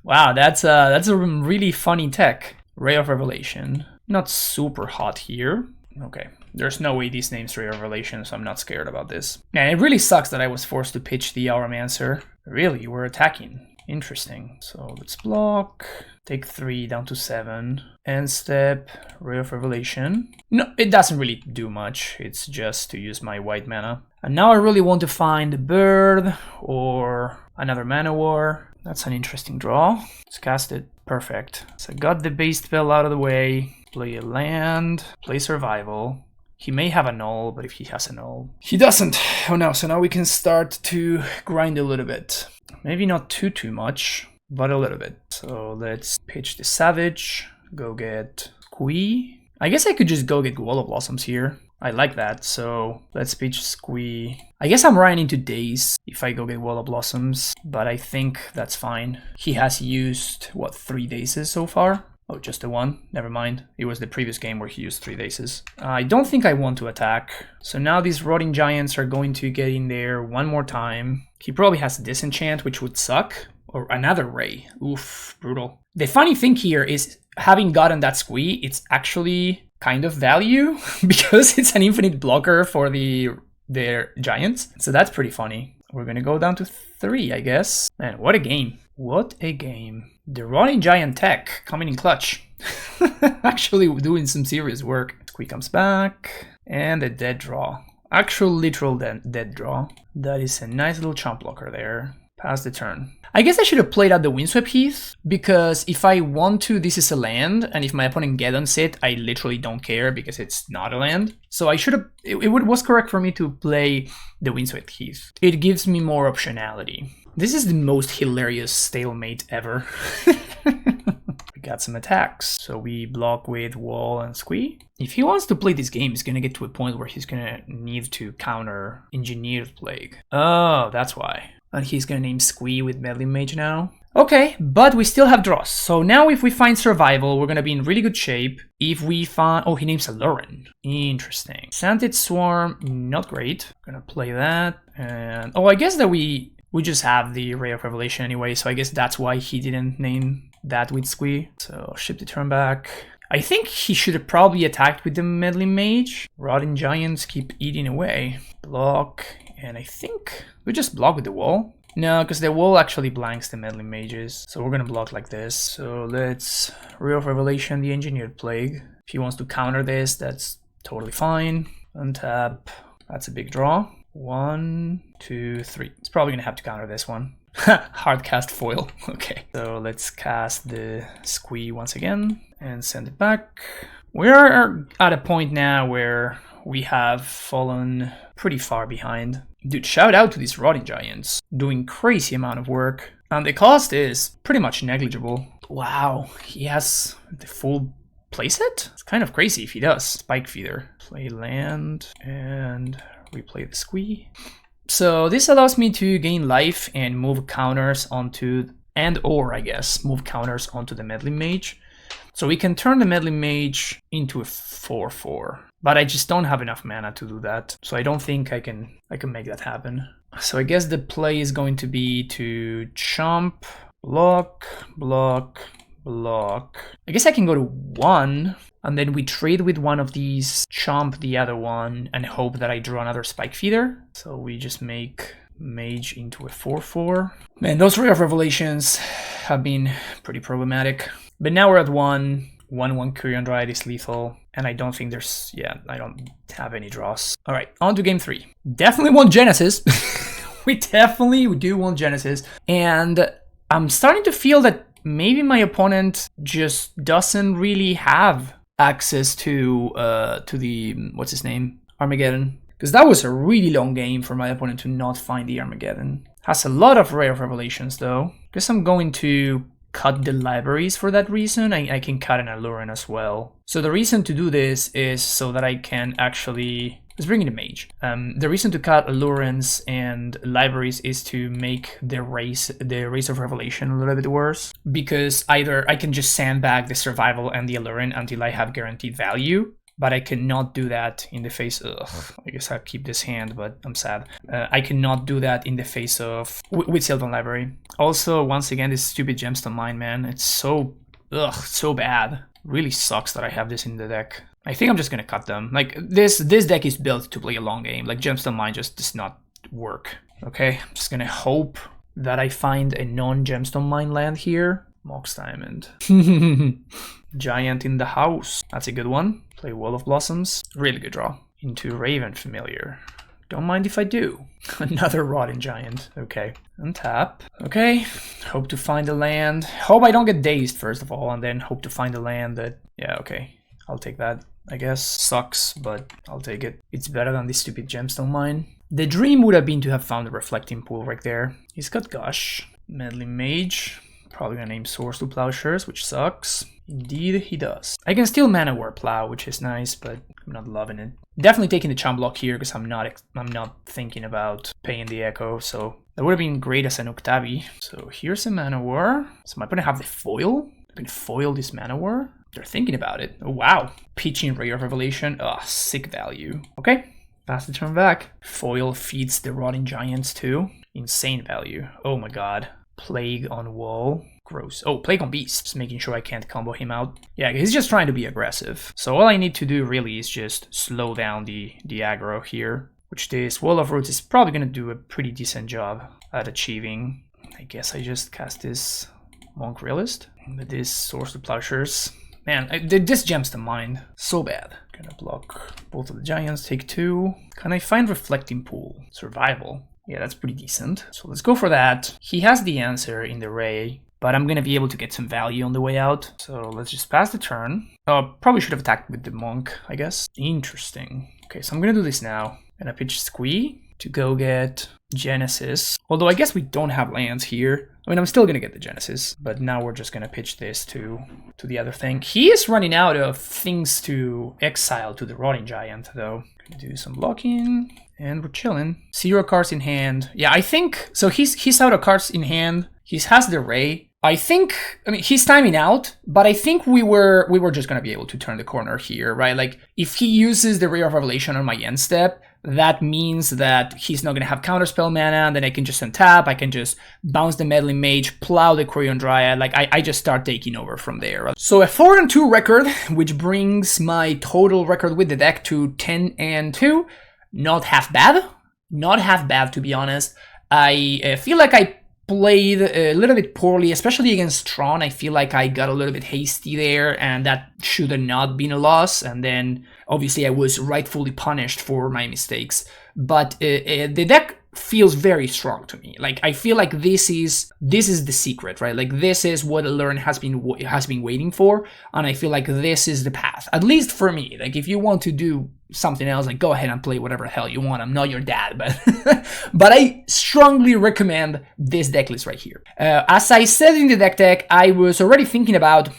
Wow, that's a really funny tech. Ray of Revelation. Not super hot here. Okay, there's no way these names Ray of Revelation, so I'm not scared about this. And it really sucks that I was forced to pitch the Auramancer. Really, we're attacking. Interesting. So let's block, take 3 down to 7, end step, Ray of Revelation. No, it doesn't really do much. It's just to use my white mana. And now I really want to find a bird or another mana war. That's an interesting draw. Let's cast it. Perfect. So I got the base spell out of the way. Play a land, play survival. He may have a null, but if he has a null... He doesn't! Oh no, so now we can start to grind a little bit. Maybe not too much, but a little bit. So let's pitch the Savage, go get Squee. I guess I could just go get Wall of Blossoms here. I like that, so let's pitch Squee. I guess I'm running into Daze if I go get Wall of Blossoms, but I think that's fine. He has used, what, 3 Dazes so far? Oh, just the 1? Never mind. It was the previous game where he used 3 Dazes. I don't think I want to attack. So now these Rotting Giants are going to get in there one more time. He probably has Disenchant, which would suck. Or another Ray. Oof, brutal. The funny thing here is, having gotten that Squee, it's actually kind of value, because it's an infinite blocker for their Giants. So that's pretty funny. We're gonna go down to 3, I guess. Man, what a game. What a game. The Rotting Giant tech coming in clutch. Actually doing some serious work. Squee comes back. And a dead draw. Actual literal dead draw. That is a nice little chump blocker there. Pass the turn. I guess I should have played out the Windswept Heath, because if I want to, this is a land, and if my opponent gets it, I literally don't care because it's not a land. So I should have, it was correct for me to play the Windswept Heath. It gives me more optionality. This is the most hilarious stalemate ever. We got some attacks. So we block with Wall and Squee. If he wants to play this game, he's gonna get to a point where he's gonna need to counter Engineered Plague. Oh, that's why. And he's gonna name Squee with Meddling Mage now. Okay, but we still have draws. So now if we find survival, we're gonna be in really good shape. If we find... Oh, he names Aluren. Interesting. Scented Swarm, not great. Gonna play that. And... Oh, I guess that we just have the Ray of Revelation anyway, so I guess that's why he didn't name that with Squee. So ship the turn back. I think he should have probably attacked with the Meddling Mage. Rotting Giants keep eating away. Block, and I think we just block with the wall. No, because the wall actually blanks the Meddling Mages. So we're gonna block like this. So let's Ray of Revelation, the Engineered Plague. If he wants to counter this, that's totally fine. Untap, that's a big draw. 1, 2, 3. It's probably gonna have to counter this one. Hard cast foil. Okay. So let's cast the Squee once again and send it back. We are at a point now where we have fallen pretty far behind. Dude, shout out to these Rotting Giants. Doing crazy amount of work. And the cost is pretty much negligible. Wow, he has the full playset? It's kind of crazy if he does. Spike Feeder. Play land and replay the Squee. So this allows me to gain life and move counters onto, I guess, move counters onto the Meddling Mage. So we can turn the Meddling Mage into a 4/4. But I just don't have enough mana to do that. So I don't think I can make that happen. So I guess the play is going to be to chomp, block, block, block. I guess I can go to 1, and then we trade with one of these, chomp the other one, and hope that I draw another Spike Feeder. So we just make Mage into a 4/4. Man, those Rare Revelations have been pretty problematic. But now we're at 1. 1/1 Quirion Dryad is lethal, and I don't think there's, I don't have any draws. All right, on to game 3. Definitely want Genesis. we do want Genesis. And I'm starting to feel that maybe my opponent just doesn't really have access to the, what's his name? Armageddon. Because that was a really long game for my opponent to not find the Armageddon. Has a lot of Rare Revelations though. Guess I'm going to cut the libraries for that reason. I can cut an Aluren as well. So the reason to do this is so that I can actually... Let's bring in a Mage. The reason to cut Allurens and libraries is to make the race of Revelation a little bit worse. Because either I can just sandbag the Survival and the Aluren until I have guaranteed value, but I cannot do that in the face of... I guess I'll keep this hand, but I'm sad. I cannot do that in the face of... with Sylvan Library. Also, once again, this stupid Gemstone Mine, man. It's so... so bad. Really sucks that I have this in the deck. I think I'm just gonna cut them. Like, this deck is built to play a long game. Like, Gemstone Mine just does not work. Okay? I'm just gonna hope that I find a non-Gemstone Mine land here. Mox Diamond. Giant in the house. That's a good one. Play Wall of Blossoms. Really good draw. Into Raven Familiar. Don't mind if I do. Another Rotting Giant. Okay. Untap. Okay. Hope to find a land. Hope I don't get dazed, first of all, and then hope to find a land that... Yeah, okay. I'll take that, I guess. Sucks, but I'll take it. It's better than this stupid Gemstone Mine. The dream would have been to have found a Reflecting Pool right there. He's got Gush. Meddling Mage. Probably gonna name Swords to Plowshares, which sucks. Indeed, he does. I can still Mana War Plow, which is nice, but I'm not loving it. Definitely taking the Chump Block here because I'm not thinking about paying the Echo, so that would have been great as an Octavi. So here's a Mana War. So am I gonna have the foil? I can foil this Mana War? They're thinking about it. Oh wow. Pitching Ray of Revelation. Oh, sick value. Okay. Pass the turn back. Foil feeds the Rotting Giants too. Insane value. Oh my god. Plague on Wall. Gross. Oh, Plague on Beasts, making sure I can't combo him out. Yeah, he's just trying to be aggressive. So all I need to do really is just slow down the aggro here, which this Wall of Roots is probably going to do a pretty decent job at achieving. I guess I just cast this Monk Realist with this Swords to Plowshares. Man, this Gemstone Mine, so bad. Gonna block both of the Giants, take 2. Can I find Reflecting Pool? Survival. Yeah, that's pretty decent. So let's go for that. He has the answer in the Ray, but I'm gonna be able to get some value on the way out. So let's just pass the turn. Oh, probably should have attacked with the Monk, I guess. Interesting. Okay, so I'm gonna do this now. Gonna pitch Squee to go get Genesis. Although I guess we don't have lands here. I mean, I'm still gonna get the Genesis, but now we're just gonna pitch this to the other thing. He is running out of things to exile to the Rotting Giant, though. Gonna do some blocking, and we're chilling. 0 cards in hand. Yeah, I think so. He's out of cards in hand. He has the Ray. I mean, he's timing out, but I think we were just gonna be able to turn the corner here, right? Like, if he uses the Ray of Revelation on my end step, that means that he's not gonna have counterspell mana, and then I can just untap, I can just bounce the Meddling Mage, plow the Quirion Dryad, like I just start taking over from there. Right? So a 4-2 record, which brings my total record with the deck to 10-2. Not half bad. Not half bad, to be honest. I feel like I played a little bit poorly, especially against Tron. I feel like I got a little bit hasty there, and that should have not been a loss. And then, obviously, I was rightfully punished for my mistakes. But the deck feels very strong to me. Like, I feel like this is the secret, right? Like, this is what Aluren has been waiting for, and I feel like this is the path, at least for me. Like, if you want to do something else, like, go ahead and play whatever the hell you want. I'm not your dad, but but I strongly recommend this deck list right here. As I said in the deck, I was already thinking about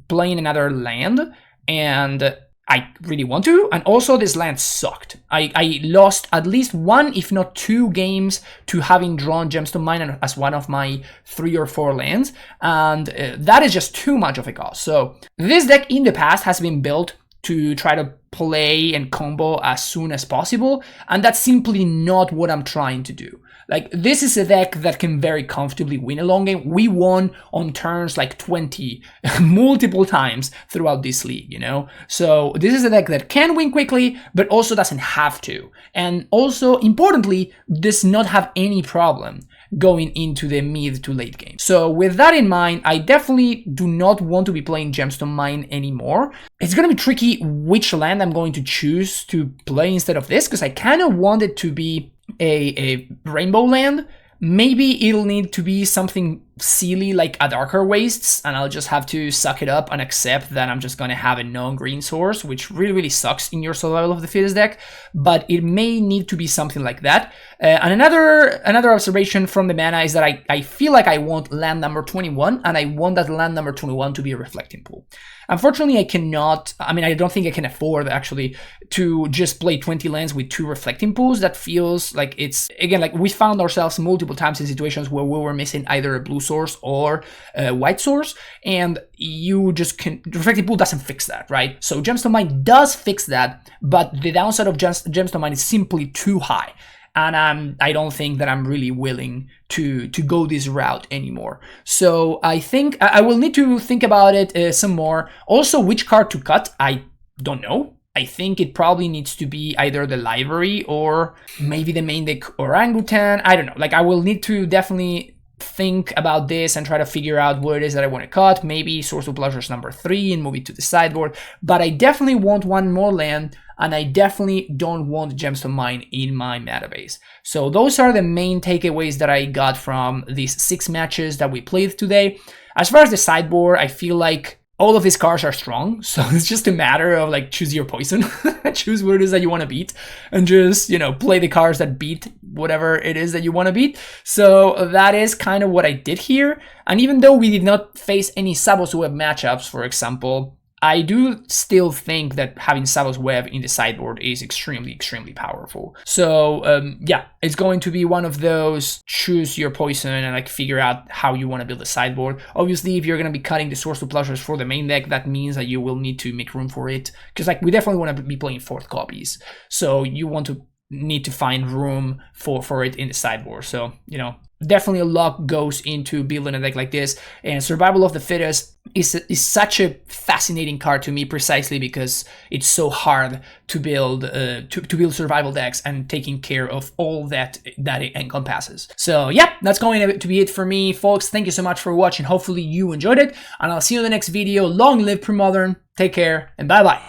playing another land, and I really want to, and also this land sucked. I lost at least 1, if not 2 games to having drawn Gemstone Mine as one of my 3 or 4 lands, and that is just too much of a cost. So this deck in the past has been built to try to play and combo as soon as possible, and that's simply not what I'm trying to do. Like, this is a deck that can very comfortably win a long game. We won on turns like 20 multiple times throughout this league, you know? So this is a deck that can win quickly, but also doesn't have to. And also, importantly, does not have any problem going into the mid to late game. So with that in mind, I definitely do not want to be playing Gemstone Mine anymore. It's going to be tricky which land I'm going to choose to play instead of this, because I kind of want it to be a rainbow land. Maybe it'll need to be something silly like a Darker Wastes, and I'll just have to suck it up and accept that I'm just gonna have a non-green source, which really sucks in your Survival of the Fittest deck, but it may need to be something like that. And another observation from the mana is that I feel like I want land number 21, and I want that land number 21 to be a Reflecting Pool. Unfortunately, I cannot, I mean, I don't think I can afford actually to just play 20 lands with 2 Reflecting Pools. That feels like it's, again, like we found ourselves multiple times in situations where we were missing either a blue source or a white source, and you just can, the Reflecting Pool doesn't fix that, right? So Gemstone Mine does fix that, but the downside of Gemstone Mine is simply too high. And I don't think that I'm really willing to go this route anymore. So I think I will need to think about it some more. Also, which card to cut, I don't know. I think it probably needs to be either the library or maybe the main deck orangutan. I don't know. Like, I will need to definitely think about this and try to figure out what it is that I want to cut. Maybe Source of Pleasures number 3 and move it to the sideboard. But I definitely want one more land, and I definitely don't want Gemstone Mine in my database. So those are the main takeaways that I got from these 6 matches that we played today. As far as the sideboard, I feel like all of these cards are strong, so it's just a matter of like choose your poison, choose what it is that you want to beat, and just, you know, play the cards that beat whatever it is that you want to beat. So that is kind of what I did here. And even though we did not face any Savos Web matchups, for example, I do still think that having Savos Web in the sideboard is extremely powerful. So yeah, it's going to be one of those choose your poison and like figure out how you want to build a sideboard. Obviously, if you're going to be cutting the Source of Pleasures for the main deck, that means that you will need to make room for it, because like we definitely want to be playing 4th copies. So you want to need to find room for it in the sideboard. So, you know, definitely a lot goes into building a deck like this, and Survival of the Fittest is such a fascinating card to me, precisely because it's so hard to build to build survival decks and taking care of all that it encompasses. So yeah, that's going to be it for me, folks. Thank you so much for watching. Hopefully you enjoyed it, and I'll see you in the next video. Long live Premodern. Take care, and bye bye.